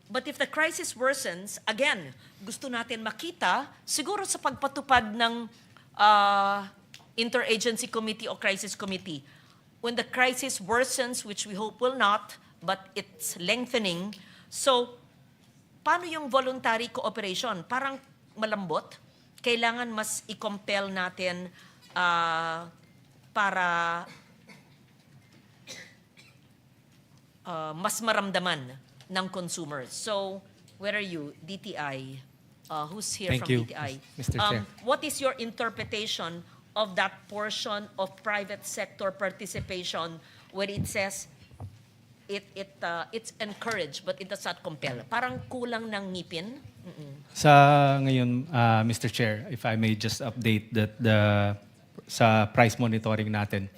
But if the crisis worsens, again, gusto natin makita, siguro sa pagpatupad ng interagency committee o crisis committee, when the crisis worsens, which we hope will not, but it's lengthening, so paano yung voluntary cooperation? Parang malambot? Kailangan mas i-compel natin para mas maramdaman ng consumers. So, where are you? DTI. Who's here
Thank
from
you,
DTI?
Mr. Chair.
What is your interpretation of that portion of private sector participation where it says it's encouraged but it does not compel? Parang kulang ng ngipin?
Sa ngayon, Mr. Chair, if I may just update that sa price monitoring natin,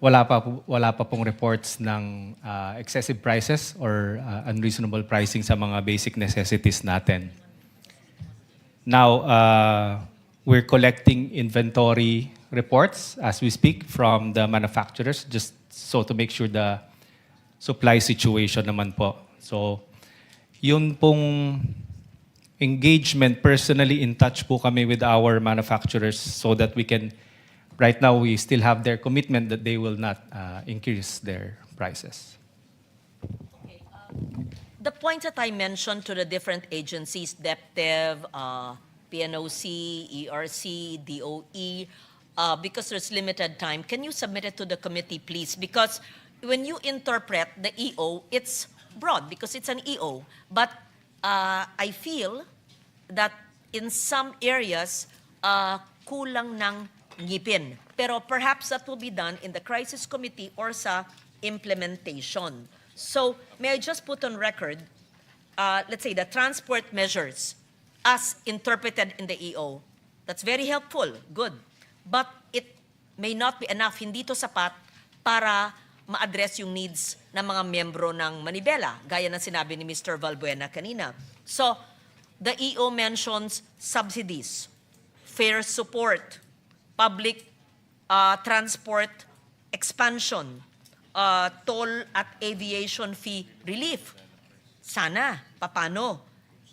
wala pa pong reports ng excessive prices or unreasonable pricing sa mga basic necessities natin. Now, we're collecting inventory reports as we speak from the manufacturers just so to make sure the supply situation naman po. So, yun pong engagement, personally in touch po kami with our manufacturers so that we can, right now we still have their commitment that they will not increase their prices.
The points that I mentioned to the different agencies, DepDev, PNOC, ERC, DOE, because there's limited time, can you submit it to the committee, please? Because when you interpret the EO, it's broad because it's an EO. But I feel that in some areas, kulang ng ngipin. Pero perhaps that will be done in the crisis committee or sa implementation. So may I just put on record, let's say the transport measures as interpreted in the EO. That's very helpful, good. But it may not be enough, hindi to sapat para ma-address yung needs ng mga miyembro ng Manibela, gaya ng sinabi ni Mr. Valbuena kanina. So, the EO mentions subsidies, fare support, public transport expansion, toll at aviation fee relief. Sana, papano?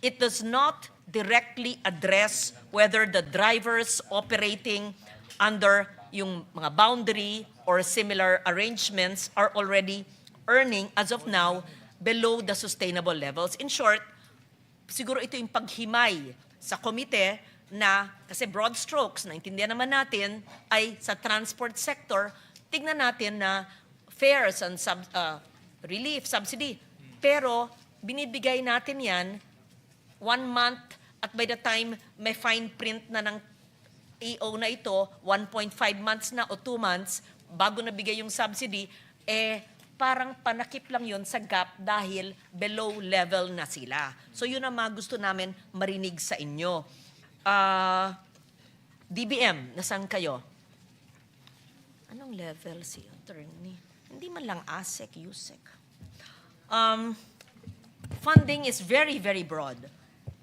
It does not directly address whether the drivers operating under yung mga boundary or similar arrangements are already earning as of now below the sustainable levels. In short, siguro ito yung paghimay sa komite na, kasi broad strokes, naintindihan naman natin, ay sa transport sector, tignan natin na fares and relief, subsidy. Pero binibigay natin yan 1 month at by the time may fine print na ng EO na ito, 1.5 months na o 2 months, bago nabigay yung subsidy, parang panakip lang yun sa gap dahil below level na sila. So yun ang mga gusto namin marinig sa inyo. DBM, nasaan kayo? Anong level si attorney? Hindi man lang ASEC, USEC. Funding is very, very broad.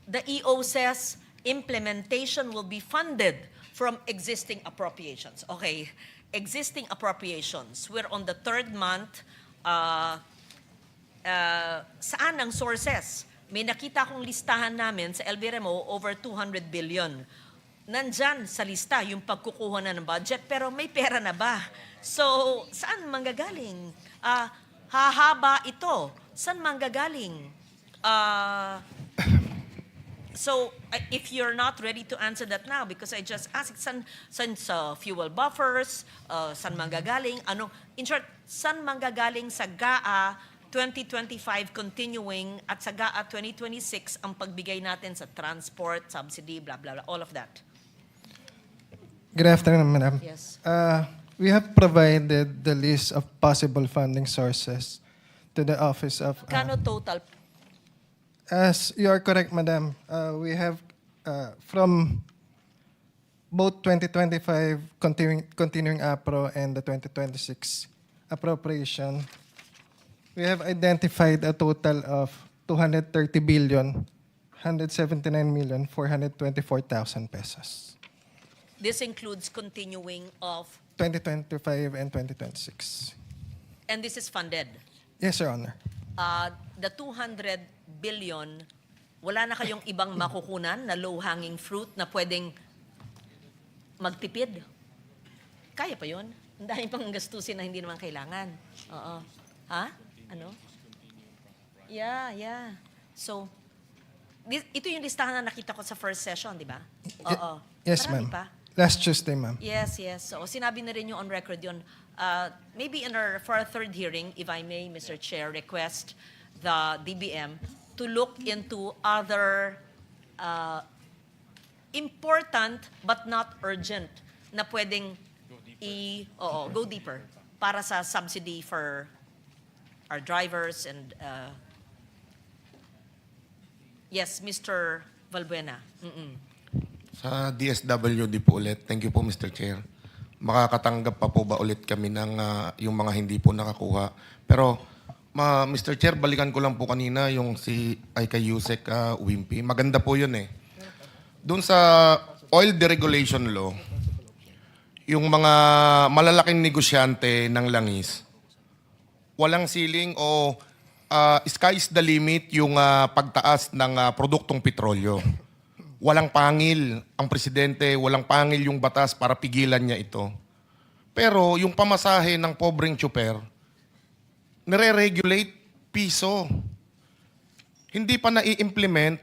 The EO says implementation will be funded from existing appropriations. Okay, existing appropriations. We're on the 3rd month. Saan ang sources? May nakita kong listahan namin sa LBRMO, over 200 billion. Nandyan sa lista yung pagkukuha na ng budget, pero may pera na ba? So, saan manggagaling? Hahaba ito. Saan manggagaling? So if you're not ready to answer that now, because I just asked, san sa fuel buffers, san manggagaling, ano, in short, san manggagaling sa GAA 2025 continuing at sa GAA 2026 ang pagbigay natin sa transport, subsidy, blah, blah, blah, all of that.
Good afternoon, Madam.
Yes.
We have provided the list of possible funding sources to the Office of...
Kano total?
As you are correct, Madam, we have from both 2025 continuing APRO and the 2026 appropriation, we have identified a total of 230 billion, 179,424,000 pesos.
This includes continuing of,
2025 and 2026.
and this is funded.
Yes, Your Honor.
The 200 billion, wala na kayong ibang makukunan na low-hanging fruit na pwedeng magtipid? Kaya pa yun? Ang dami pang gastusin na hindi naman kailangan. Oo. Ha? Ano? Yeah. So, ito yung listahan na nakita ko sa first session, di ba? Oo.
Yes,
Marami
ma'am.
pa.
Last Tuesday, ma'am.
Yes. So, sinabi na rin yung on record yun. Maybe for our third hearing, if I may, Mr. Chair, request the DBM to look into other important but not urgent na pwedeng go deeper para sa subsidy for our drivers and yes, Mr. Valbuena.
Sa DSWD po ulit, thank you po Mr. Chair. Makakatanggap pa po ba ulit kami ng yung mga hindi po nakakuha? Pero Mr. Chair, balikan ko lang po kanina yung kay Yusek Wimpy. Maganda po yun eh. Doon sa oil deregulation law, yung mga malalaking negosyante ng langis, walang ceiling o sky's the limit yung pagtaas ng produktong petrolyo. Walang pangil ang presidente, walang pangil yung batas para pigilan niya ito. Pero yung pamasahe ng pobreng tsuper, nire-regulate piso. Hindi pa nai-implement,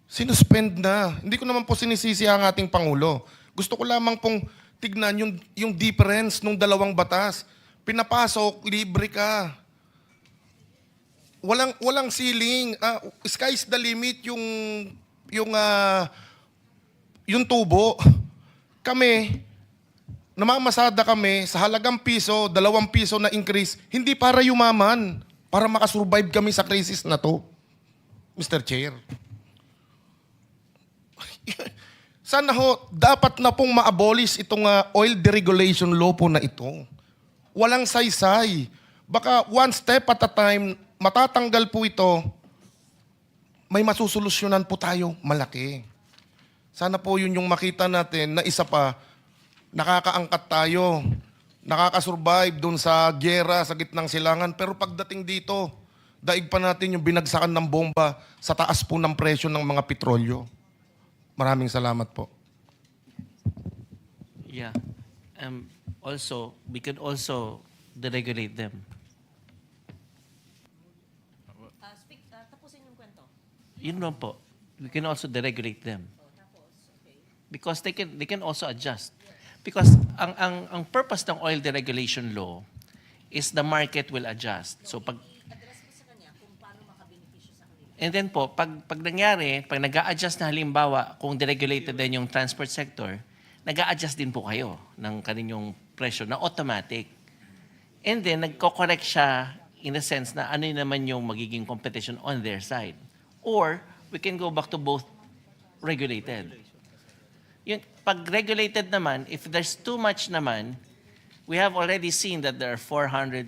sinuspend na. Hindi ko naman po sinisisi ang ating Pangulo. Gusto ko lamang pong tignan yung difference ng dalawang batas. Pinapasok, libre ka. Walang ceiling. Sky's the limit yung tubo. Kami, namamasada kami sa halagang piso, 2 piso na increase, hindi para yumaman, para makasurvive kami sa crisis na to. Mr. Chair. Sana ho, dapat na pong ma-abolish itong oil deregulation law po na ito. Walang saysay. Baka one step at a time, matatanggal po ito, may masusolusyonan po tayo malaki. Sana po yun yung makita natin na isa pa, nakakaangkat tayo, nakakasurvive doon sa gyera, sa gitnang silangan. Pero pagdating dito, daig pa natin yung binagsakan ng bomba sa taas po ng presyo ng mga petrolyo. Maraming salamat po.
Yeah. Also, we can also deregulate them.
Tapusin yung kwento.
Yun lang po. We can also deregulate them. Because they can also adjust. Because ang purpose ng oil deregulation law is the market will adjust. So pag and then po, pag nangyari, pag nag-a-adjust na halimbawa, kung deregulated din yung transport sector, nag-a-adjust din po kayo ng kaninyong presyo na automatic. And then, nagko-correct siya in the sense na ano naman yung magiging competition on their side. Or, we can go back to both regulated. Yung, pag regulated naman, if there's too much naman, we have already seen that there are 403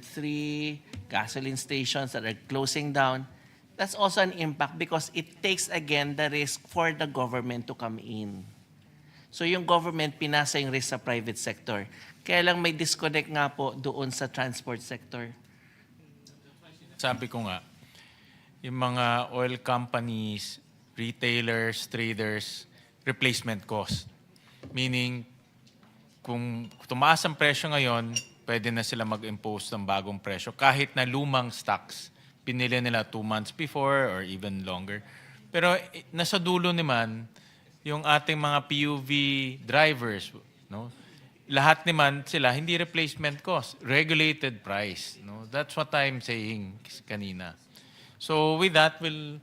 gasoline stations that are closing down. That's also an impact because it takes again the risk for the government to come in. So yung government pinasa yung risk sa private sector. Kaya lang may disconnect nga po doon sa transport sector.
Sabi ko nga, yung mga oil companies, retailers, traders, replacement cost. Meaning, kung tumaas ang presyo ngayon, pwede na sila mag-impose ng bagong presyo kahit na lumang stocks. Pinili nila 2 months before or even longer. Pero nasa dulo naman, yung ating mga PUV drivers, no? Lahat naman sila, hindi replacement cost, regulated price. No? That's what I'm saying kanina. So with that, we'll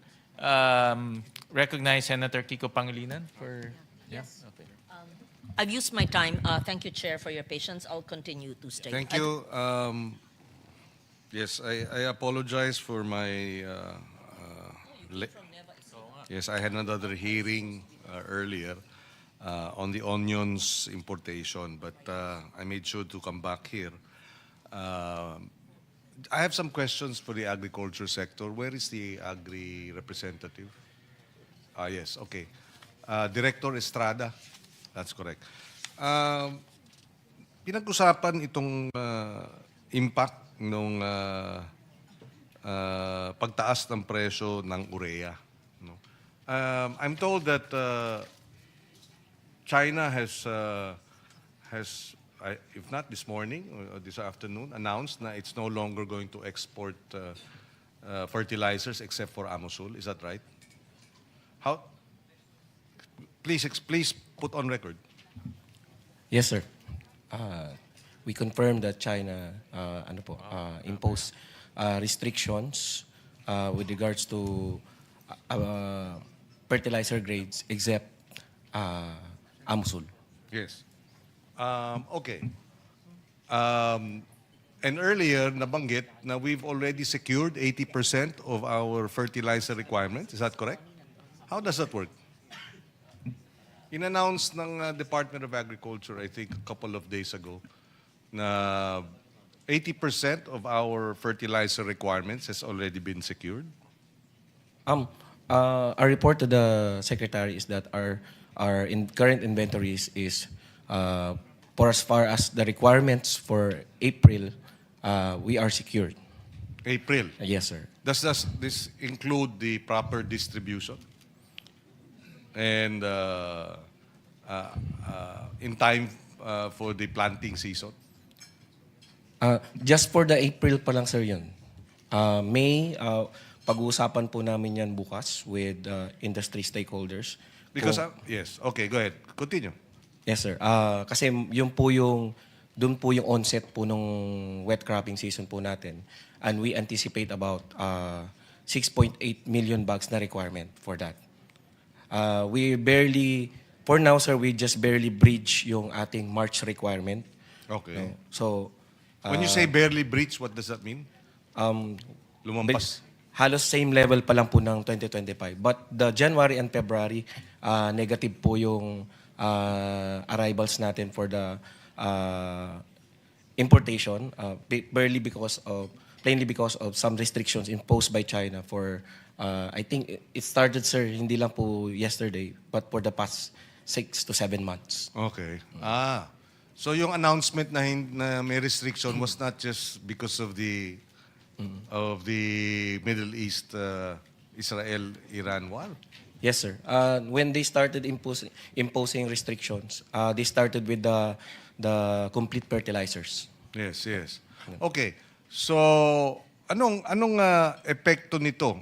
recognize Senator Kiko Pangilinan for...
Yes. Okay. I've used my time. Thank you, Chair, for your patience. I'll continue to stay.
Thank you. Yes, I apologize for my... yes, I had another hearing earlier on the onions importation, but I made sure to come back here. I have some questions for the agriculture sector. Where is the agri representative? Yes, okay. Director Estrada, that's correct. Pinag-usapan itong impact ng pagtaas ng presyo ng urea. No? I'm told that China has, if not this morning or this afternoon, announced that it's no longer going to export fertilizers except for Amosul. Is that right? How? Please put on record.
Yes, sir. We confirm that China imposed restrictions with regards to fertilizer grades except Amosul.
Yes. Okay. And earlier, nabanggit na we've already secured 80% of our fertilizer requirements. Is that correct? How does that work? In-announce ng Department of Agriculture, I think, a couple of days ago, na 80% of our fertilizer requirements has already been secured.
Our report to the secretary is that our current inventories is for as far as the requirements for April, we are secured.
April.
Yes, sir.
Does this include the proper distribution? And in time for the planting season?
Just for the April pa lang, sir, yun. May, pag-uusapan po namin yan bukas with industry stakeholders.
Because, yes. Okay, go ahead. Continue.
Yes, sir. Kasi doon po yung onset po nung wet cropping season po natin. And we anticipate about 6.8 million bags na requirement for that. We barely, for now, sir, we just barely bridge yung ating March requirement.
Okay.
So,
When you say barely breach, what does that mean? Lumampas?
Halos same level pa lang po ng 2025. But the January and February, negative po yung arrivals natin for the importation, plainly because of some restrictions imposed by China for, I think it started, sir, hindi lang po yesterday, but for the past 6 to 7 months.
Okay. So yung announcement na may restriction was not just because of the Middle East Israel-Iran war?
Yes, sir. When they started imposing restrictions, they started with the complete fertilizers.
Yes, yes. Okay. So anong epekto nito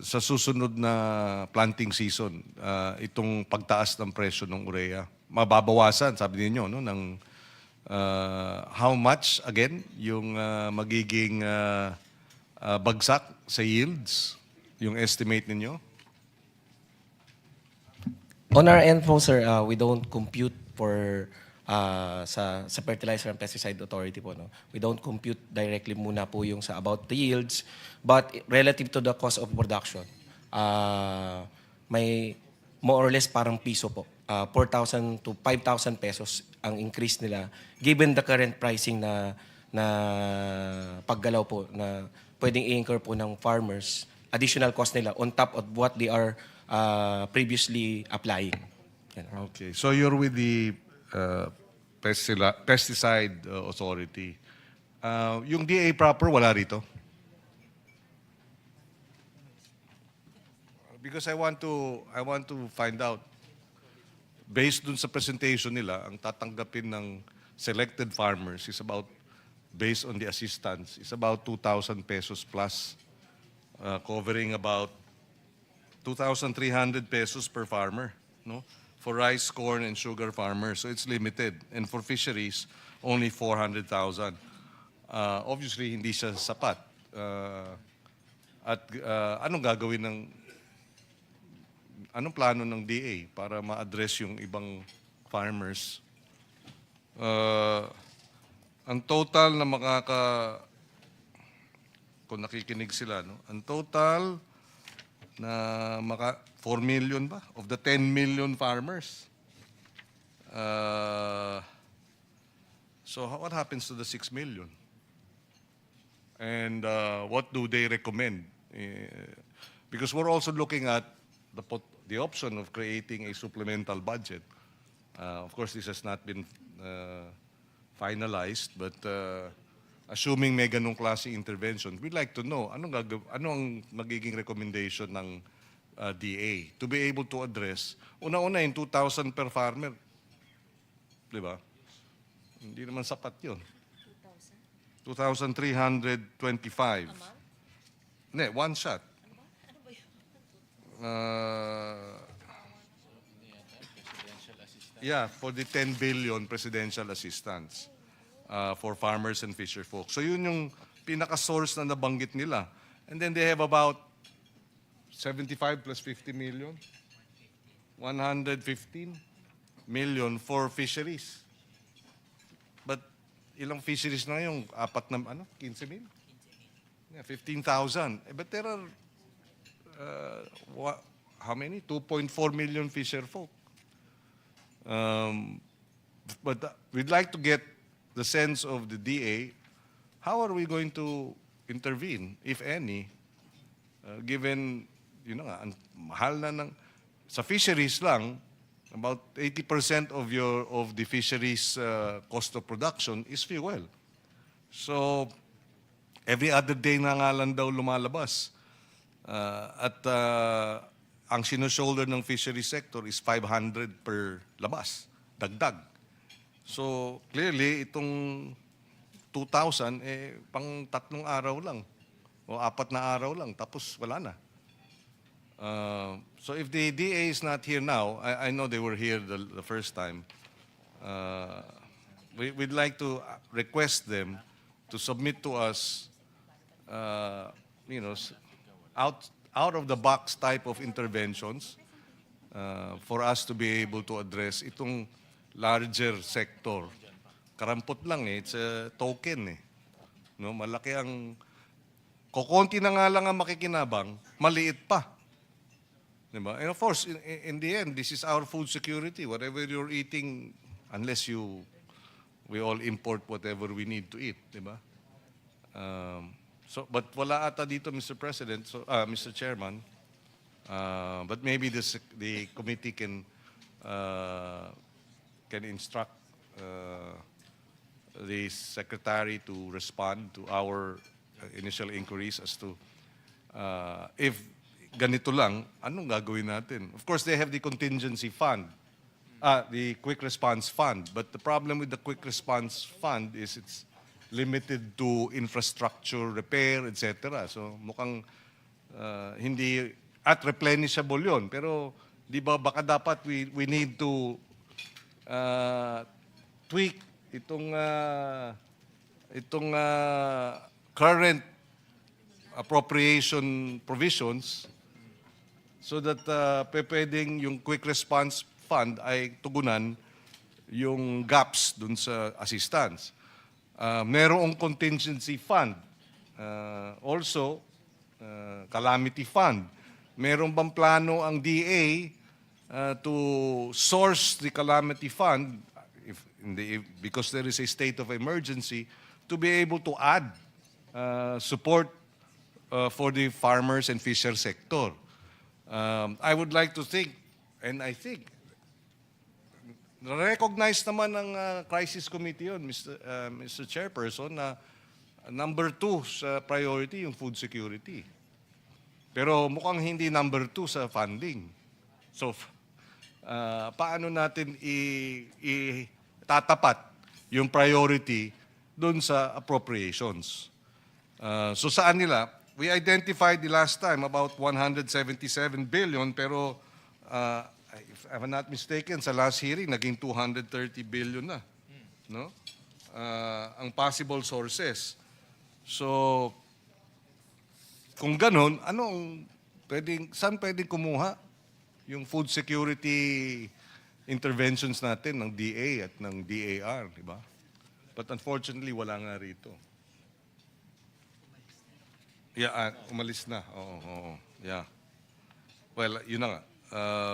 sa susunod na planting season? Itong pagtaas ng presyo ng urea. Mababawasan, sabi niyo, no, ng how much again yung magiging bagsak sa yields, yung estimate ninyo?
On our end po, sir, we don't compute for sa Fertilizer and Pesticide Authority po, no. We don't compute directly muna po yung sa about the yields, but relative to the cost of production, may more or less parang piso po. 4,000 to 5,000 pesos ang increase nila given the current pricing na paggalaw po na pwedeng i-incur po ng farmers, additional cost nila on top of what they are previously applying.
Okay. So you're with the Pesticide Authority. Yung DA proper, wala rito? Because I want to find out, based dun sa presentation nila, ang tatanggapin ng selected farmers is about, based on the assistance, is about 2,000 pesos plus, covering about 2,300 pesos per farmer, no? For rice, corn, and sugar farmers. So it's limited. And for fisheries, only 400,000. Obviously, hindi siya sapat. Anong gagawin anong plano ng DA para ma-address yung ibang farmers? Ang total na kung nakikinig sila, no? Ang total na 4 million ba? Of the 10 million farmers. So what happens to the 6 million? And what do they recommend? Because we're also looking at the option of creating a supplemental budget. Of course, this has not been finalized, but assuming may ganong klase intervention, we'd like to know ano ang magiging recommendation ng DA to be able to address. Una-una yung 2,000 per farmer. Di ba? Hindi naman sapat yun. 2,325. Hindi, one shot. Yeah, for the 10 billion presidential assistance for farmers and fisher folk. So yun yung pinaka-source na nabanggit nila. And then they have about 75 plus 50 million. 115 million for fisheries. But ilang fisheries na yung 15 mil? Yeah, 15,000. But there are, how many? 2.4 million fisher folk. But we'd like to get the sense of the DA, how are we going to intervene, if any, given, ang mahal na sa fisheries lang, about 80% of the fisheries cost of production is fuel. So, every other day na nga lang daw lumalabas. Ang sinushoulder ng fishery sector is 500 per labas, dagdag. So, clearly, itong 2,000, pang 3 araw lang, o 4 na araw lang, tapos wala na. So if the DA is not here now, I know they were here the first time, we'd like to request them to submit to us, out of the box type of interventions for us to be able to address itong larger sector. Karampot lang it's a token No, malaki ang kokonti na nga lang ang makikinabang, maliit pa. Diba? And of course, in the end, this is our food security. Whatever you're eating, unless we all import whatever we need to eat, diba? But wala ata dito, Mr. President, Mr. Chairman. But maybe the committee can instruct the secretary to respond to our initial inquiries as to if ganito lang, anong gagawin natin? Of course, they have the contingency fund, the quick response fund. But the problem with the quick response fund is it's limited to infrastructure repair, etc. So mukhang hindi at replenishable yun. Pero di ba baka dapat we need to tweak itong current appropriation provisions so that pwedeng yung quick response fund ay tugunan yung gaps dun sa assistance. Merong contingency fund. Also, calamity fund. Meron bang plano ang DA to source the calamity fund because there is a state of emergency to be able to add support for the farmers and fisher sector? I would like to think, and I think, recognize naman ng crisis committee yun, Mr. Chairperson, na number 2 sa priority yung food security. Pero mukhang hindi number 2 sa funding. So, paano natin tatapat yung priority doon sa appropriations? So saan nila we identified the last time about 177 billion, pero if I'm not mistaken, sa last hearing, naging 230 billion na. No? Ang possible sources. So, kung ganun, saan pwedeng kumuha yung food security interventions natin ng DA at ng DAR, di ba? But unfortunately, wala nga rito. Yeah, umalis na. Oo. Yeah. Well, yun na nga.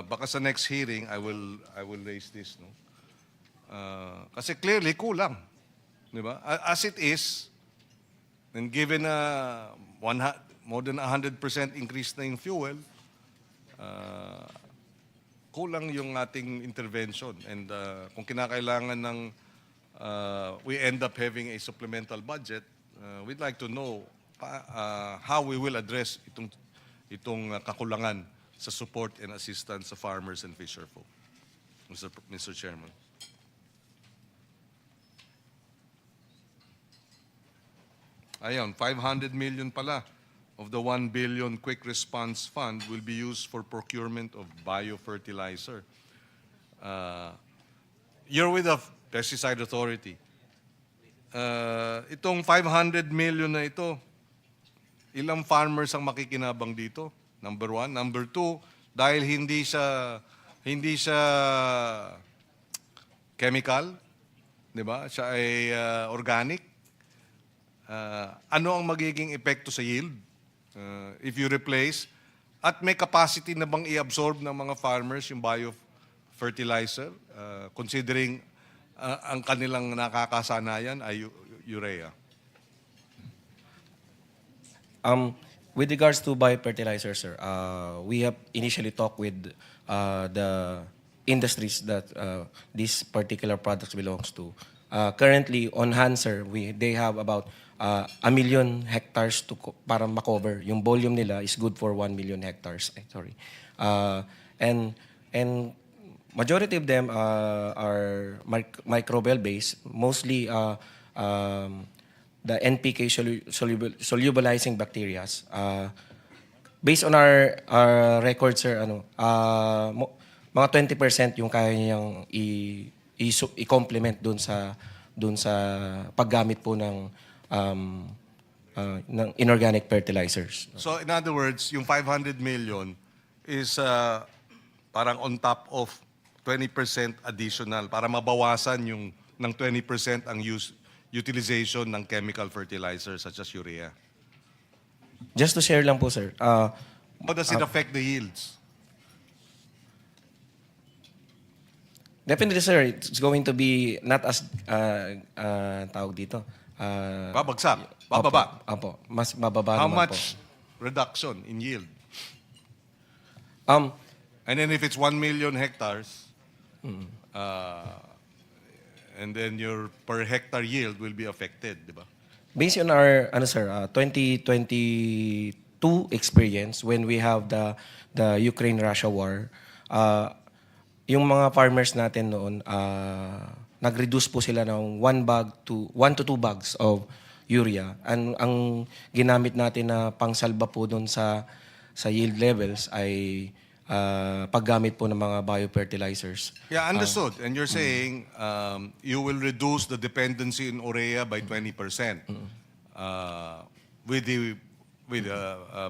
Baka sa next hearing, I will raise this, no? Kasi clearly kulang, di ba? As it is, and given more than 100% increase na yung fuel, kulang yung ating intervention. And kung kinakailangan ng we end up having a supplemental budget, we'd like to know how we will address itong kakulangan sa support and assistance sa farmers and fisherfolk. Mr. Chairman. Ayun, 500 million pala of the 1 billion Quick Response Fund will be used for procurement of biofertilizer. You're with the Pesticide Authority. Itong 500 million na ito, ilang farmers ang makikinabang dito? Number one. Number two, dahil hindi siya chemical, di ba? Siya ay organic. Ano ang magiging epekto sa yield if you replace? At may capacity na bang i-absorb ng mga farmers yung biofertilizer considering ang kanilang nakakasanayan ay urea?
With regards to biofertilizer, sir, we have initially talked with the industries that these particular products belongs to. Currently, on hand, sir, they have about 1 million hectares para makover. Yung volume nila is good for 1 million hectares. And majority of them are microbial based, mostly the NPK solubilizing bacteria. Based on our record, sir, mga 20% yung kaya niyang i-complement dun sa paggamit po ng inorganic fertilizers.
So in other words, yung 500 million is parang on top of 20% additional para mabawasan yung ng 20% ang utilization ng chemical fertilizer such as urea.
Just to share lang po, sir.
How does it affect the yields?
Definitely, sir, it's going to be not as tawag dito.
Babagsak. Bababa.
Apo, mas mababa
How
naman
much reduction in yield?
po.
And then if it's 1 million hectares, and then your per hectare yield will be affected, di ba?
Based on our 2022 experience when we have the Ukraine-Russia war, yung mga farmers natin noon, nag-reduce po sila ng 1 to 2 bags of urea. Ang ginamit natin na pangsalba po doon sa yield levels ay paggamit po ng mga biofertilizers.
Yeah, understood. And you're saying you will reduce the dependency in urea by 20% with the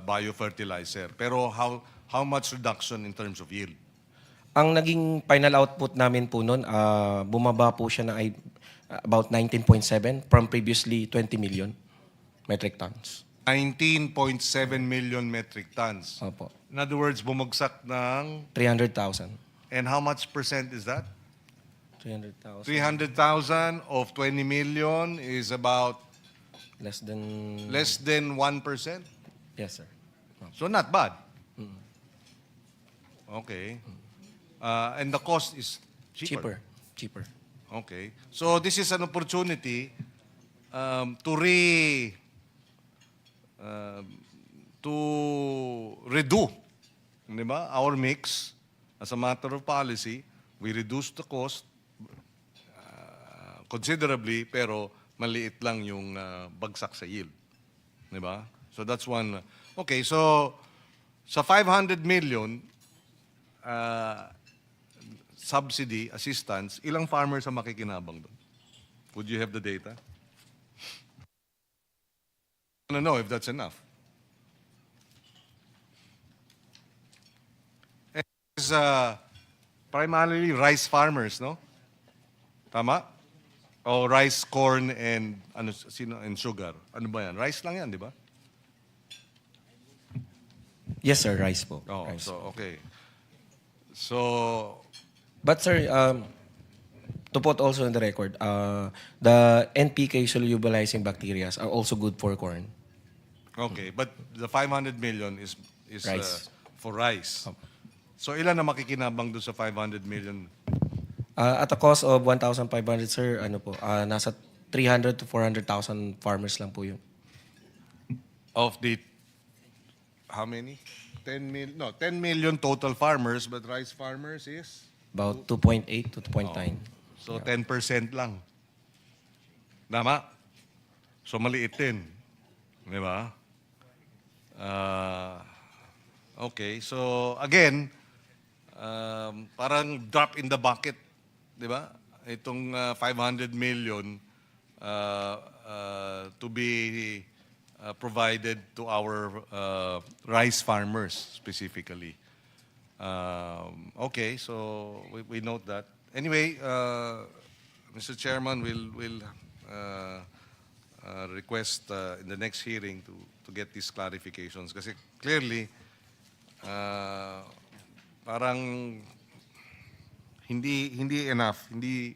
biofertilizer. Pero how much reduction in terms of yield?
Ang naging final output namin po noon, bumaba po siya na about 19.7 from previously 20 million metric tons.
19.7 million metric tons.
Opo.
In other words, bumagsak ng...
300,000.
And how much percent is that?
300,000.
300,000 of 20 million is about
Less than...
less than 1%.
Yes, sir.
So not bad. Okay. And the cost is cheaper.
Cheaper.
Okay. So this is an opportunity to redo, di ba, our mix. As a matter of policy, we reduce the cost considerably, pero maliit lang yung bagsak sa yield. Di ba? So that's one. Okay, so sa 500 million subsidy, assistance, ilang farmers ang makikinabang doon? Would you have the data? I don't know if that's enough. It's primarily rice farmers, no? Tama? O rice, corn, and and sugar. Ano ba yan? Rice lang yan, di ba?
Yes, sir, rice po.
Oh,
Rice.
so okay. So
But sir, to put also on the record, the NPK solubilizing bacteria are also good for corn.
okay, but the 500 million is
Rice.
For rice. So ilan na makikinabang doon sa 500 million?
At a cost of 1,500, sir, ano po, nasa 300 to 400,000 farmers lang po yun.
Of the how many? 10 million total farmers, but rice farmers is
About 2.8 to 2.9.
so 10% lang. Tama? So maliit din. Di ba? Okay, so again, parang drop in the bucket, di ba? Itong 500 million to be provided to our rice farmers specifically. Okay, so we note that. Anyway, Mr. Chairman, we'll request in the next hearing to get these clarifications. Kasi clearly, parang hindi enough. Hindi,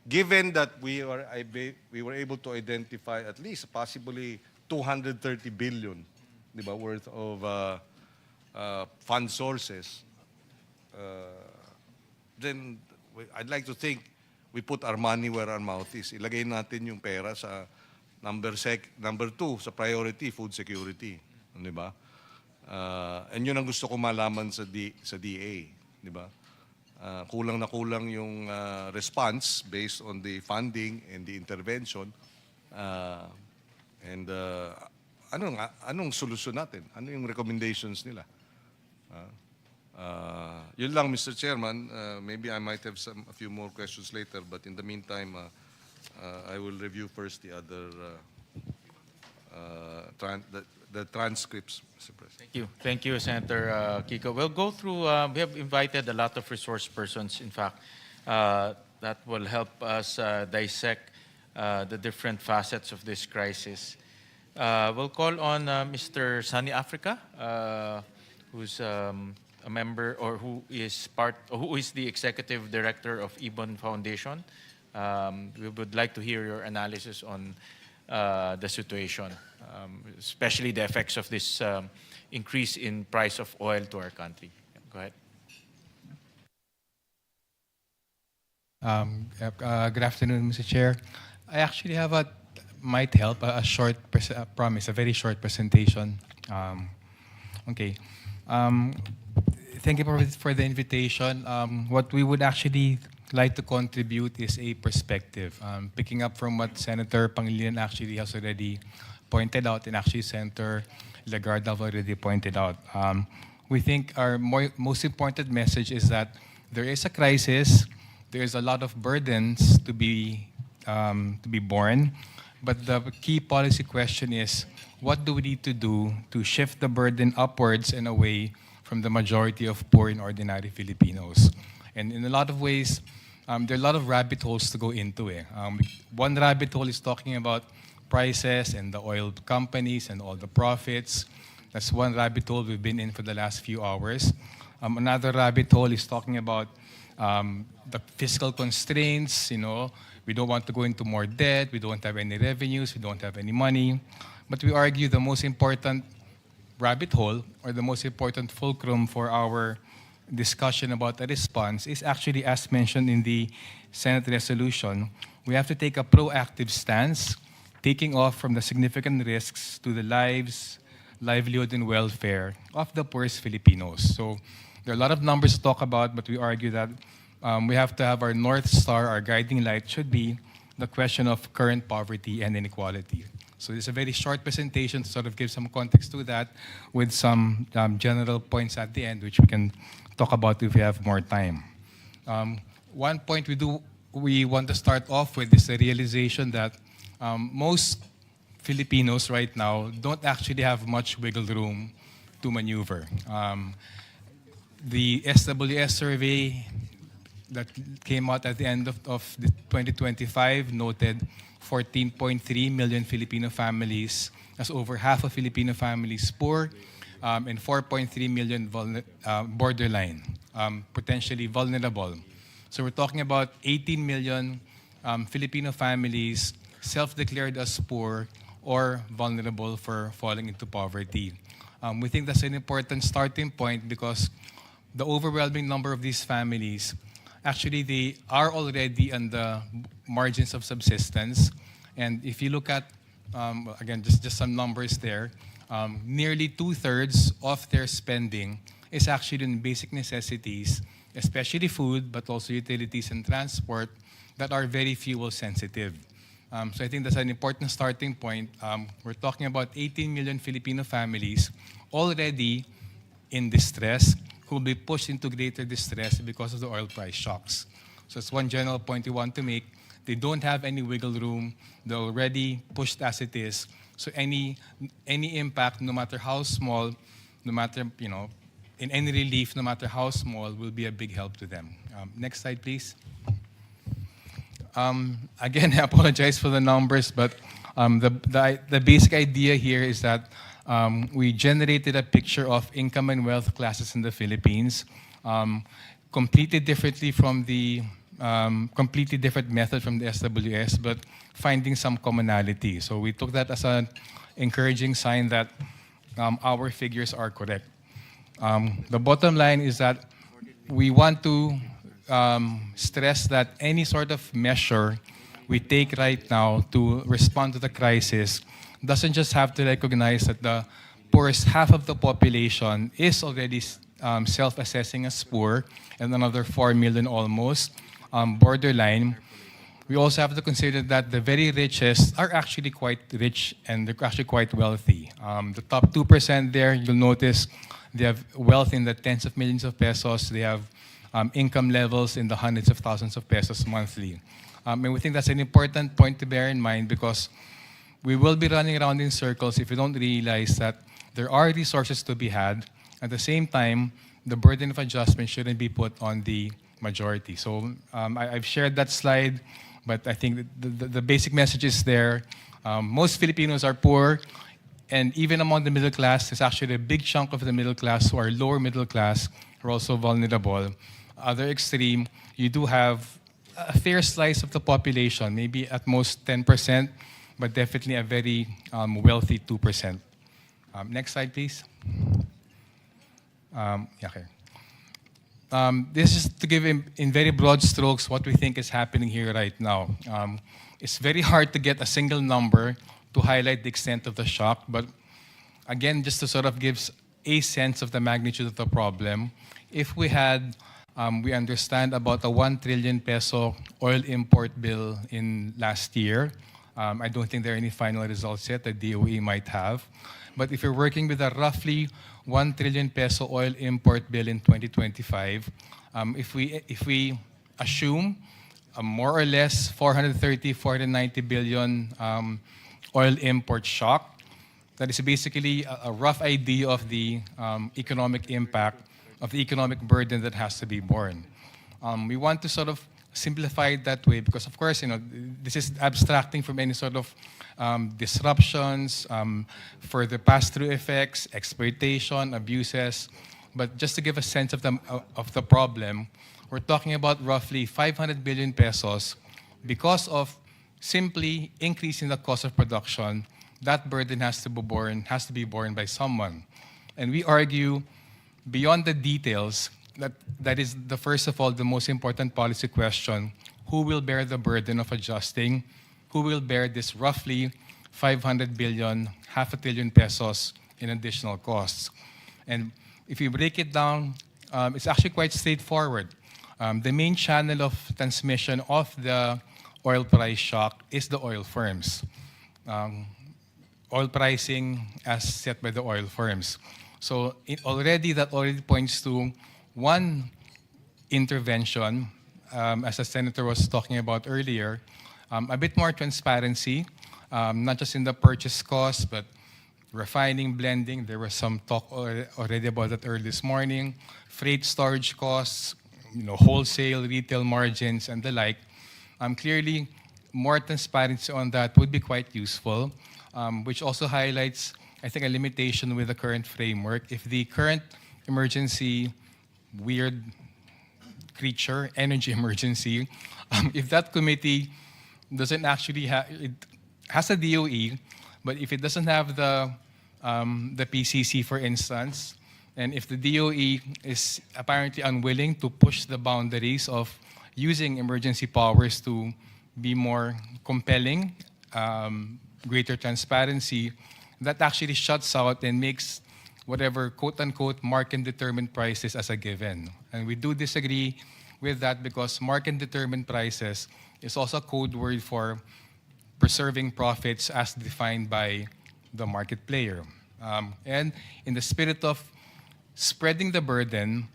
given that we were able to identify at least possibly 230 billion, di ba, worth of fund sources. Then I'd like to think we put our money where our mouth is. Ilagay natin yung pera sa number 2 sa priority, food security, di ba? And yun ang gusto ko malaman sa DA, di ba? Kulang na kulang yung response based on the funding and the intervention. And anong solusyon natin? Ano yung recommendations nila? Yun lang, Mr. Chairman. Maybe I might have a few more questions later, but in the meantime, I will review first the other the transcripts, Mr. President.
Thank you, Senator Kiko. We'll go through, we have invited a lot of resource persons, in fact, that will help us dissect the different facets of this crisis. We'll call on Mr. Sunny Africa, who's a member or who is the executive director of Ibon Foundation. We would like to hear your analysis on the situation, especially the effects of this increase in price of oil to our country. Go ahead.
Good afternoon, Mr. Chair. I actually have might help, a short, promise, a very short presentation. Okay. Thank you for the invitation. What we would actually like to contribute is a perspective. Picking up from what Senator Pangilinan actually has already pointed out, and actually Senator Lagarde have already pointed out. We think our most important message is that there is a crisis, there is a lot of burdens to be borne, but the key policy question is, what do we need to do to shift the burden upwards and away from the majority of poor and ordinary Filipinos? And in a lot of ways, there are a lot of rabbit holes to go into. One rabbit hole is talking about prices and the oil companies and all the profits. That's one rabbit hole we've been in for the last few hours. Another rabbit hole is talking about the fiscal constraints. We don't want to go into more debt. We don't have any revenues. We don't have any money. But we argue the most important rabbit hole, or the most important fulcrum for our discussion about a response, is actually, as mentioned in the Senate resolution, we have to take a proactive stance, taking off from the significant risks to the lives, livelihood, and welfare of the poorest Filipinos. So there are a lot of numbers to talk about, but we argue that we have to have our North Star, our guiding light should be the question of current poverty and inequality. So it's a very short presentation to sort of give some context to that with some general points at the end, which we can talk about if we have more time. One point we want to start off with is the realization that most Filipinos right now don't actually have much wiggle room to maneuver. The SWS survey that came out at the end of the 2025 noted 14.3 million Filipino families, as over half of Filipino families poor, and 4.3 million borderline, potentially vulnerable. So we're talking about 18 million Filipino families self-declared as poor or vulnerable for falling into poverty. We think that's an important starting point because the overwhelming number of these families, actually they are already on the margins of subsistence. And if you look at, again, just some numbers there, nearly 2/3 of their spending is actually in basic necessities, especially food, but also utilities and transport that are very fuel sensitive. So I think that's an important starting point. We're talking about 18 million Filipino families already in distress who will be pushed into greater distress because of the oil price shocks. So it's one general point we want to make. They don't have any wiggle room. They're already pushed as it is. So any impact, no matter how small, no matter, in any relief, no matter how small, will be a big help to them. Next slide, please. Again, I apologize for the numbers, but the basic idea here is that we generated a picture of income and wealth classes in the Philippines, completely differently from the completely different method from the SWS, but finding some commonality. So we took that as an encouraging sign that our figures are correct. The bottom line is that we want to stress that any sort of measure we take right now to respond to the crisis doesn't just have to recognize that the poorest half of the population is already self-assessing as poor, and another 4 million almost borderline. We also have to consider that the very richest are actually quite rich and they're actually quite wealthy. The top 2% there, you'll notice they have wealth in the tens of millions of pesos. They have income levels in the hundreds of thousands of pesos monthly. And we think that's an important point to bear in mind because we will be running around in circles if we don't realize that there are resources to be had. At the same time, the burden of adjustment shouldn't be put on the majority. So I've shared that slide, but I think the basic message is there. Most Filipinos are poor, and even among the middle class, there's actually a big chunk of the middle class who are lower middle class who are also vulnerable. Other extreme, you do have a fair slice of the population, maybe at most 10%, but definitely a very wealthy 2%. Next slide, please. Okay. This is to give in very broad strokes what we think is happening here right now. It's very hard to get a single number to highlight the extent of the shock, but again, just to sort of give a sense of the magnitude of the problem, if we had, we understand about a 1 trillion peso oil import bill in last year. I don't think there are any final results yet that DOE might have. But if you're working with a roughly 1 trillion peso oil import bill in 2025, if we assume a more or less 430, 490 billion oil import shock, that is basically a rough idea of the economic impact, of the economic burden that has to be borne. We want to sort of simplify it that way because, of course, this is abstracting from any sort of disruptions, further pass-through effects, exploitation, abuses. But just to give a sense of the problem, we're talking about roughly 500 billion pesos because of simply increasing the cost of production. That burden has to be borne by someone. And we argue beyond the details, that is the first of all, the most important policy question: who will bear the burden of adjusting? Who will bear this roughly 500 billion, half a trillion pesos in additional costs? And if you break it down, it's actually quite straightforward. The main channel of transmission of the oil price shock is the oil firms. oil pricing as set by the oil firms. So that already points to one intervention, as the senator was talking about earlier, a bit more transparency, not just in the purchase cost, but refining, blending. There was some talk already about that early this morning. Freight storage costs, wholesale, retail margins, and the like. Clearly, more transparency on that would be quite useful, which also highlights, I think, a limitation with the current framework. If the current emergency, weird creature, energy emergency, if that committee doesn't actually have, it has a DOE, but if it doesn't have the PCC, for instance, and if the DOE is apparently unwilling to push the boundaries of using emergency powers to be more compelling, greater transparency, that actually shuts out and makes whatever quote-unquote market-determined prices as a given. And we do disagree with that because market-determined prices is also a code word for preserving profits as defined by the market player. And in the spirit of spreading the burden,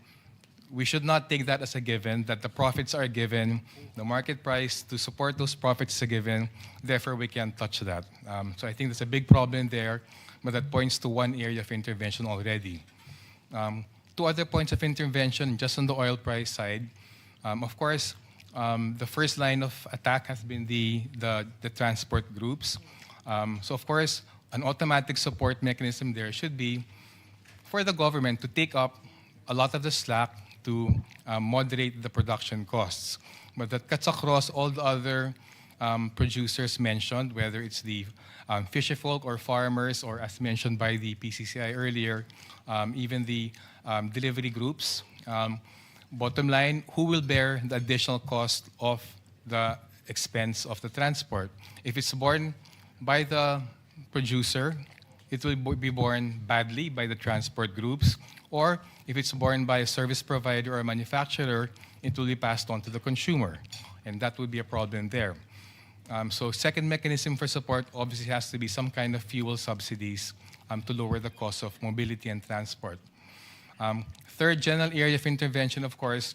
we should not take that as a given, that the profits are given, the market price to support those profits is a given, therefore we can't touch that. So I think there's a big problem there, but that points to one area of intervention already. Two other points of intervention just on the oil price side. Of course, the first line of attack has been the transport groups. So of course, an automatic support mechanism there should be for the government to take up a lot of the slack to moderate the production costs. But that cuts across all the other producers mentioned, whether it's the fisherfolk or farmers, or as mentioned by the PCCI earlier, even the delivery groups. Bottom line, who will bear the additional cost of the expense of the transport? If it's borne by the producer, it will be borne badly by the transport groups, or if it's borne by a service provider or a manufacturer, it will be passed on to the consumer, and that would be a problem there. So second mechanism for support obviously has to be some kind of fuel subsidies to lower the cost of mobility and transport. Third general area of intervention, of course,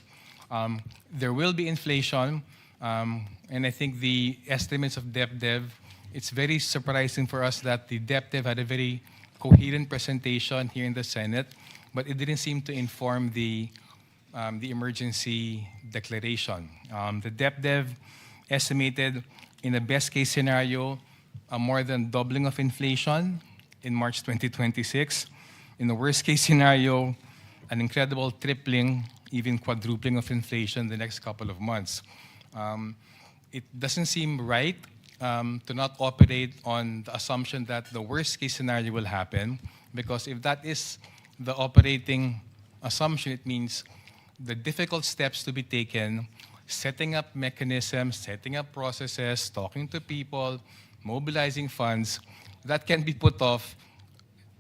there will be inflation, and I think the estimates of DepDev, it's very surprising for us that the DepDev had a very coherent presentation here in the Senate, but it didn't seem to inform the emergency declaration. The DepDev estimated in a best case scenario a more than doubling of inflation in March 2026. In the worst case scenario, an incredible tripling, even quadrupling of inflation the next couple of months. It doesn't seem right to not operate on the assumption that the worst case scenario will happen, because if that is the operating assumption, it means the difficult steps to be taken, setting up mechanisms, setting up processes, talking to people, mobilizing funds, that can be put off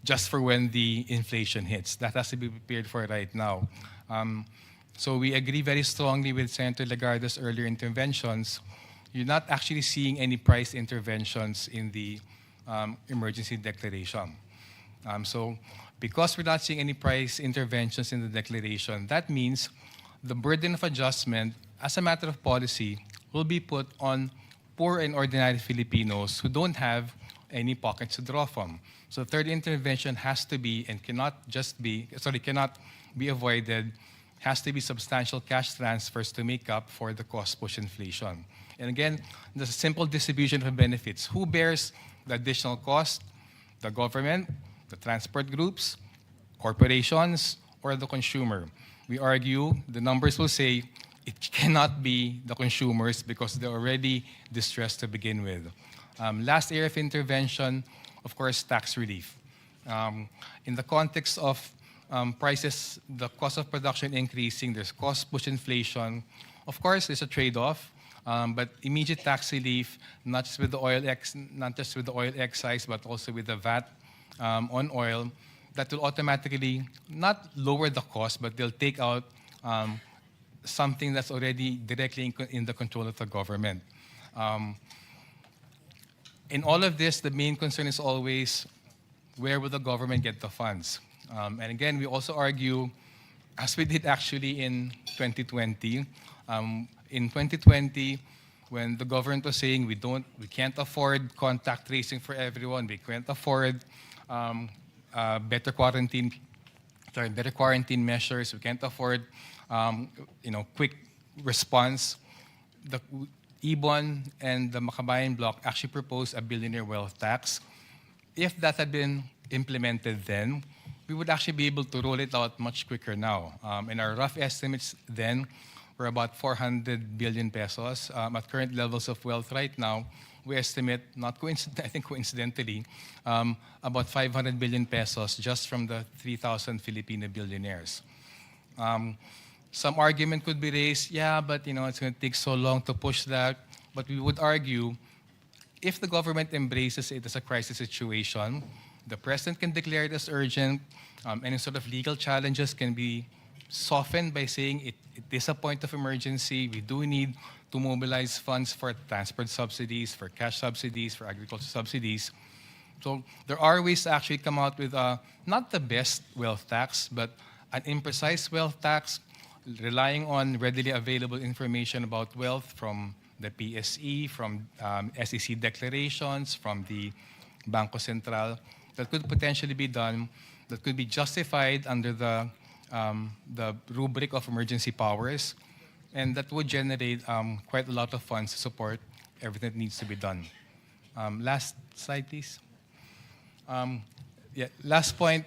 just for when the inflation hits. That has to be prepared for right now. So we agree very strongly with Senator Legarda's earlier interventions. You're not actually seeing any price interventions in the emergency declaration. So because we're not seeing any price interventions in the declaration, that means the burden of adjustment, as a matter of policy, will be put on poor and ordinary Filipinos who don't have any pockets to draw from. So third intervention has to be, and cannot be avoided, has to be substantial cash transfers to make up for the cost push inflation. And again, the simple distribution of benefits. Who bears the additional cost? The government, the transport groups, corporations, or the consumer? We argue, the numbers will say, it cannot be the consumers because they're already distressed to begin with. Last area of intervention, of course, tax relief. In the context of prices, the cost of production increasing, there's cost push inflation. Of course, there's a trade-off, but immediate tax relief, not just with the oil excise, but also with the VAT on oil, that will automatically not lower the cost, but they'll take out something that's already directly in the control of the government.
In all of this, the main concern is always where will the government get the funds? And again, we also argue, as we did actually in 2020, in 2020, when the government was saying we can't afford contact tracing for everyone, we can't afford better quarantine measures, we can't afford quick response. The Ibon and the Makabayan bloc actually proposed a billionaire wealth tax. If that had been implemented then, we would actually be able to roll it out much quicker now. And our rough estimates then were about 400 billion pesos. At current levels of wealth right now, we estimate, I think coincidentally, about 500 billion pesos just from the 3,000 Filipino billionaires. Some argument could be raised, yeah, but it's going to take so long to push that. But we would argue, if the government embraces it as a crisis situation, the president can declare it as urgent. Any sort of legal challenges can be softened by saying it is a point of emergency. We do need to mobilize funds for transport subsidies, for cash subsidies, for agriculture subsidies. So there are ways to actually come out with not the best wealth tax, but an imprecise wealth tax, relying on readily available information about wealth from the PSE, from SEC declarations, from the Bangko Sentral, that could potentially be done, that could be justified under the rubric of emergency powers, and that would generate quite a lot of funds to support everything that needs to be done. Last slide, please. Last point.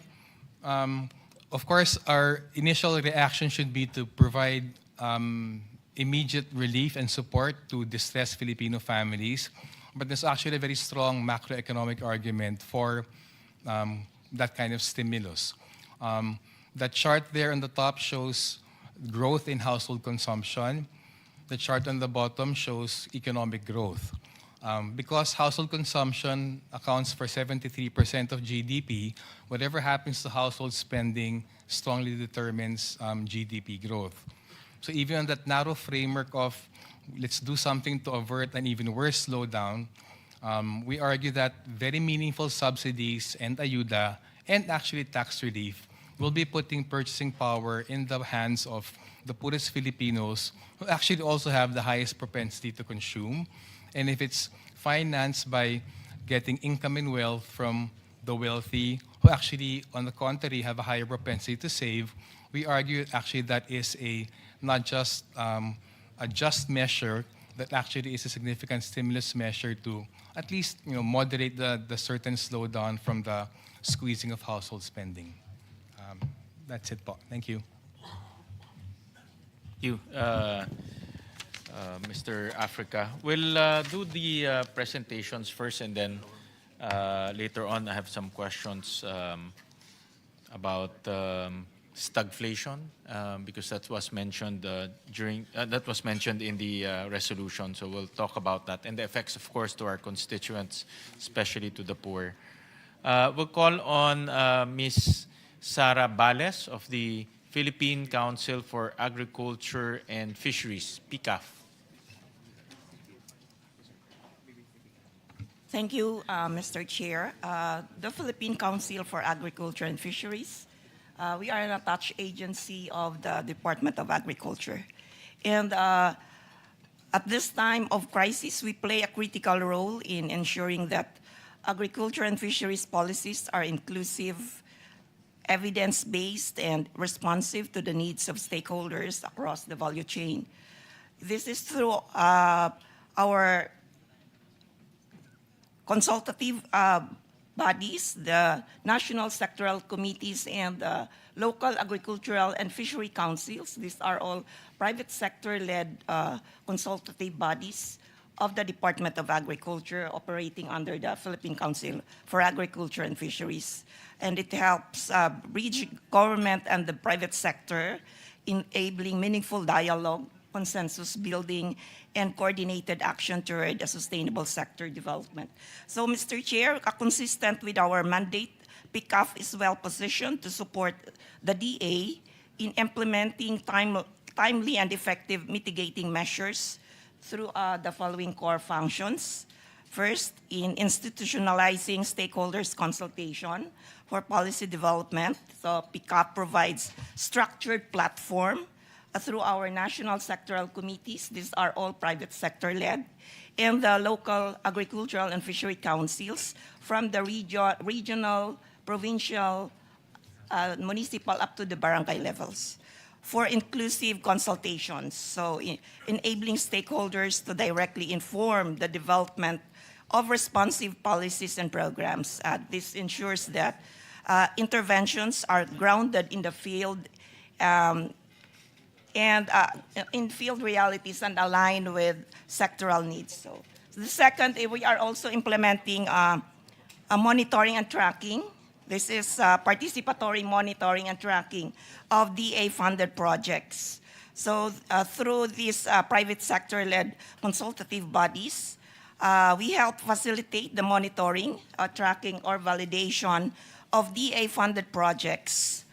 Of course, our initial reaction should be to provide immediate relief and support to distressed Filipino families, but there's actually a very strong macroeconomic argument for that kind of stimulus. That chart there on the top shows growth in household consumption. The chart on the bottom shows economic growth. Because household consumption accounts for 73% of GDP, whatever happens to household spending strongly determines GDP growth. So even on that narrow framework of let's do something to avert an even worse slowdown, we argue that very meaningful subsidies and ayuda and actually tax relief will be putting purchasing power in the hands of the poorest Filipinos who actually also have the highest propensity to consume. And if it's financed by getting income and wealth from the wealthy who actually, on the contrary, have a higher propensity to save, we argue actually that is not just a just measure, that actually is a significant stimulus measure to at least moderate the certain slowdown from the squeezing of household spending. That's it po. Thank you.
Thank you, Mr. Africa. We'll do the presentations first, and then later on I have some questions about stagflation, because that was mentioned in the resolution. So we'll talk about that and the effects, of course, to our constituents, especially to the poor. We'll call on Ms. Sara Bales of the Philippine Council for Agriculture and Fisheries, PCAF.
Thank you, Mr. Chair. The Philippine Council for Agriculture and Fisheries, we are an attached agency of the Department of Agriculture. And at this time of crisis, we play a critical role in ensuring that agriculture and fisheries policies are inclusive, evidence-based, and responsive to the needs of stakeholders across the value chain. This is through our consultative bodies, the national sectoral committees, and local agricultural and fishery councils. These are all private sector-led consultative bodies of the Department of Agriculture operating under the Philippine Council for Agriculture and Fisheries. And it helps bridge government and the private sector, enabling meaningful dialogue, consensus building, and coordinated action toward a sustainable sector development. So, Mr. Chair, consistent with our mandate, PCAF is well positioned to support the DA in implementing timely and effective mitigating measures through the following core functions: First, in institutionalizing stakeholders' consultation for policy development. So PICAP provides structured platform through our national sectoral committees. These are all private sector-led, and the local agricultural and fishery councils from the regional, provincial, municipal up to the barangay levels for inclusive consultations. So enabling stakeholders to directly inform the development of responsive policies and programs. This ensures that interventions are grounded in the field and in field realities and aligned with sectoral needs. So the second, we are also implementing a monitoring and tracking. This is participatory monitoring and tracking of DA-funded projects. So through these private sector-led consultative bodies, we help facilitate the monitoring, tracking, or validation of DA-funded projects.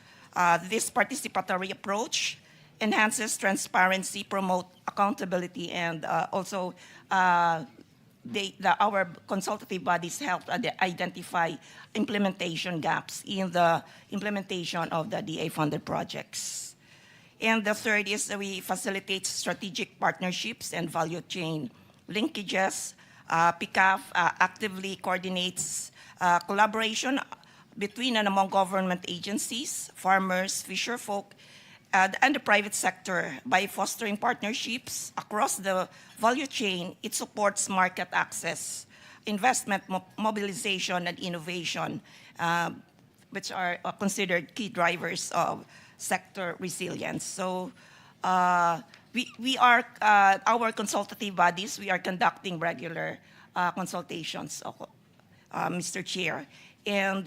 This participatory approach enhances transparency, promote accountability, and also our consultative bodies help identify implementation gaps in the implementation of the DA-funded projects. And the third is we facilitate strategic partnerships and value chain linkages. PICAF actively coordinates collaboration between and among government agencies, farmers, fisherfolk, and the private sector. By fostering partnerships across the value chain, it supports market access, investment mobilization, and innovation, which are considered key drivers of sector resilience. So we are, our consultative bodies, we are conducting regular consultations, Mr. Chair. And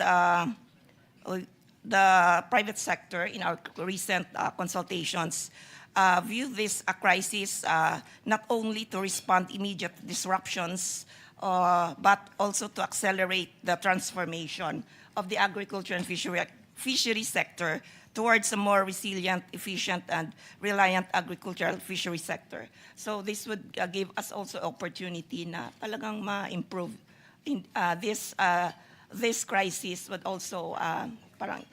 the private sector, in our recent consultations, view this crisis not only to respond immediate disruptions, but also to accelerate the transformation of the agriculture and fishery sector towards a more resilient, efficient, and reliant agricultural fishery sector. So this would give us also opportunity na talagang ma-improve. This crisis would also parang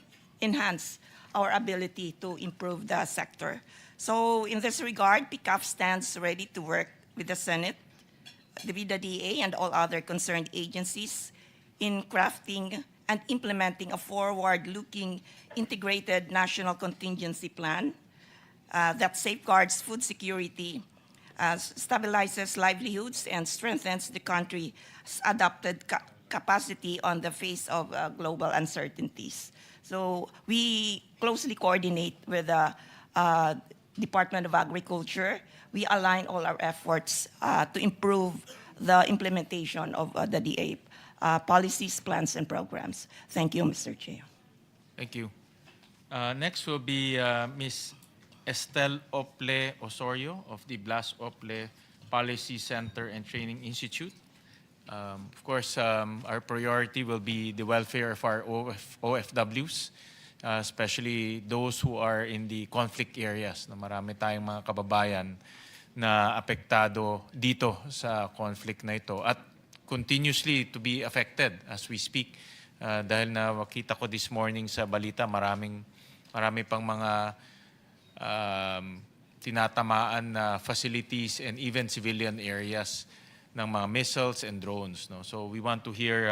enhance our ability to improve the sector. So in this regard, PICAF stands ready to work with the Senate, the DA, and all other concerned agencies in crafting and implementing a forward-looking integrated national contingency plan that safeguards food security, stabilizes livelihoods, and strengthens the country's adapted capacity on the face of global uncertainties. So we closely coordinate with the Department of Agriculture. We align all our efforts to improve the implementation of the DA policies, plans, and programs. Thank you, Mr. Chair.
Thank you. Next will be Ms. Estelle Ople Osorio of the Blas Ople Policy Center and Training Institute. Of course, our priority will be the welfare of our OFWs, especially those who are in the conflict areas. Na marami tayong mga kababayan na apektado dito sa conflict na ito at continuously to be affected as we speak. Dahil nakita ko this morning sa balita, marami pang mga tinatamaan na facilities and even civilian areas ng mga missiles and drones. No? So we want to hear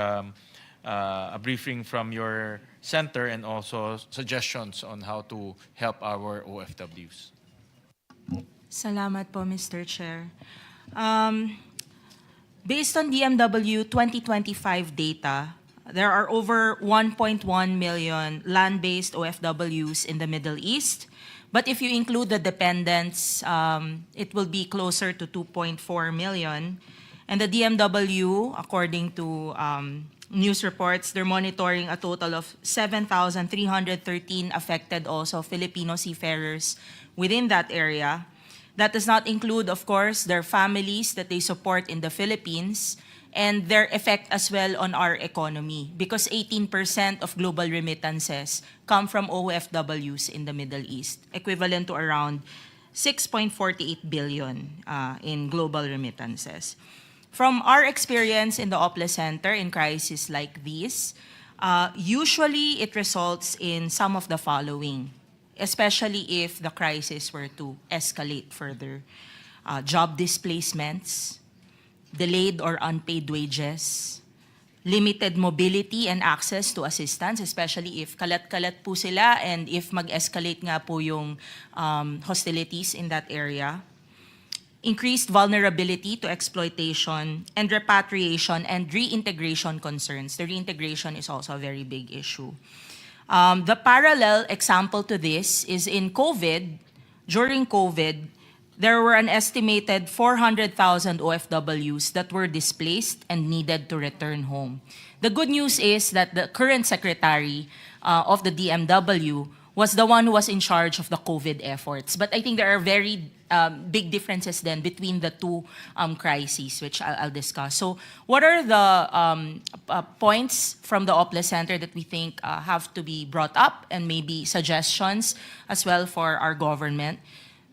a briefing from your center and also suggestions on how to help our OFWs.
Salamat po, Mr. Chair. Based on DMW 2025 data, there are over 1.1 million land-based OFWs in the Middle East. But if you include the dependents, it will be closer to 2.4 million. And the DMW, according to news reports, they're monitoring a total of 7,313 affected also Filipino seafarers within that area. That does not include, of course, their families that they support in the Philippines and their effect as well on our economy, because 18% of global remittances come from OFWs in the Middle East, equivalent to around 6.48 billion in global remittances. From our experience in the Opla Center in crises like these, usually it results in some of the following, especially if the crisis were to escalate further. Job displacements, delayed or unpaid wages, limited mobility and access to assistance, especially if kalat-kalat po sila and if mag-escalate nga po yung hostilities in that area. Increased vulnerability to exploitation and repatriation and reintegration concerns. The reintegration is also a very big issue. The parallel example to this is in COVID. During COVID, there were an estimated 400,000 OFWs that were displaced and needed to return home. The good news is that the current secretary of the DMW was the one who was in charge of the COVID efforts. But I think there are very big differences then between the two crises, which I'll discuss. So what are the points from the Opla Center that we think have to be brought up and maybe suggestions as well for our government?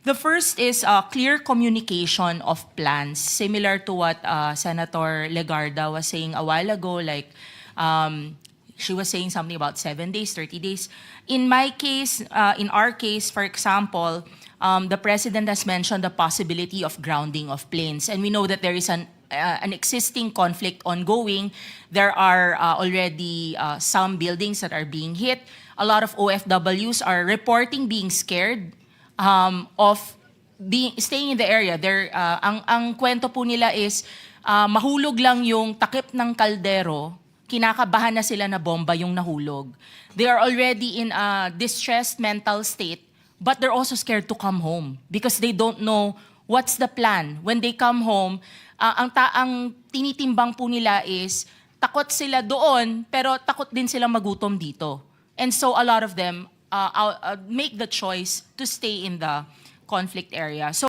The first is clear communication of plans, similar to what Senator Legarda was saying a while ago, like she was saying something about 7 days, 30 days. In my case, in our case, for example, the President has mentioned the possibility of grounding of planes. And we know that there is an existing conflict ongoing. There are already some buildings that are being hit. A lot of OFWs are reporting being scared of staying in the area. Ang kwento po nila is mahulog lang yung takip ng kaldero, kinakabahan na sila na bomba yung nahulog. They are already in a distressed mental state, but they're also scared to come home because they don't know what's the plan. When they come home, ang tinitimbang po nila is takot sila doon, pero takot din sila magutom dito. And so a lot of them make the choice to stay in the conflict area. So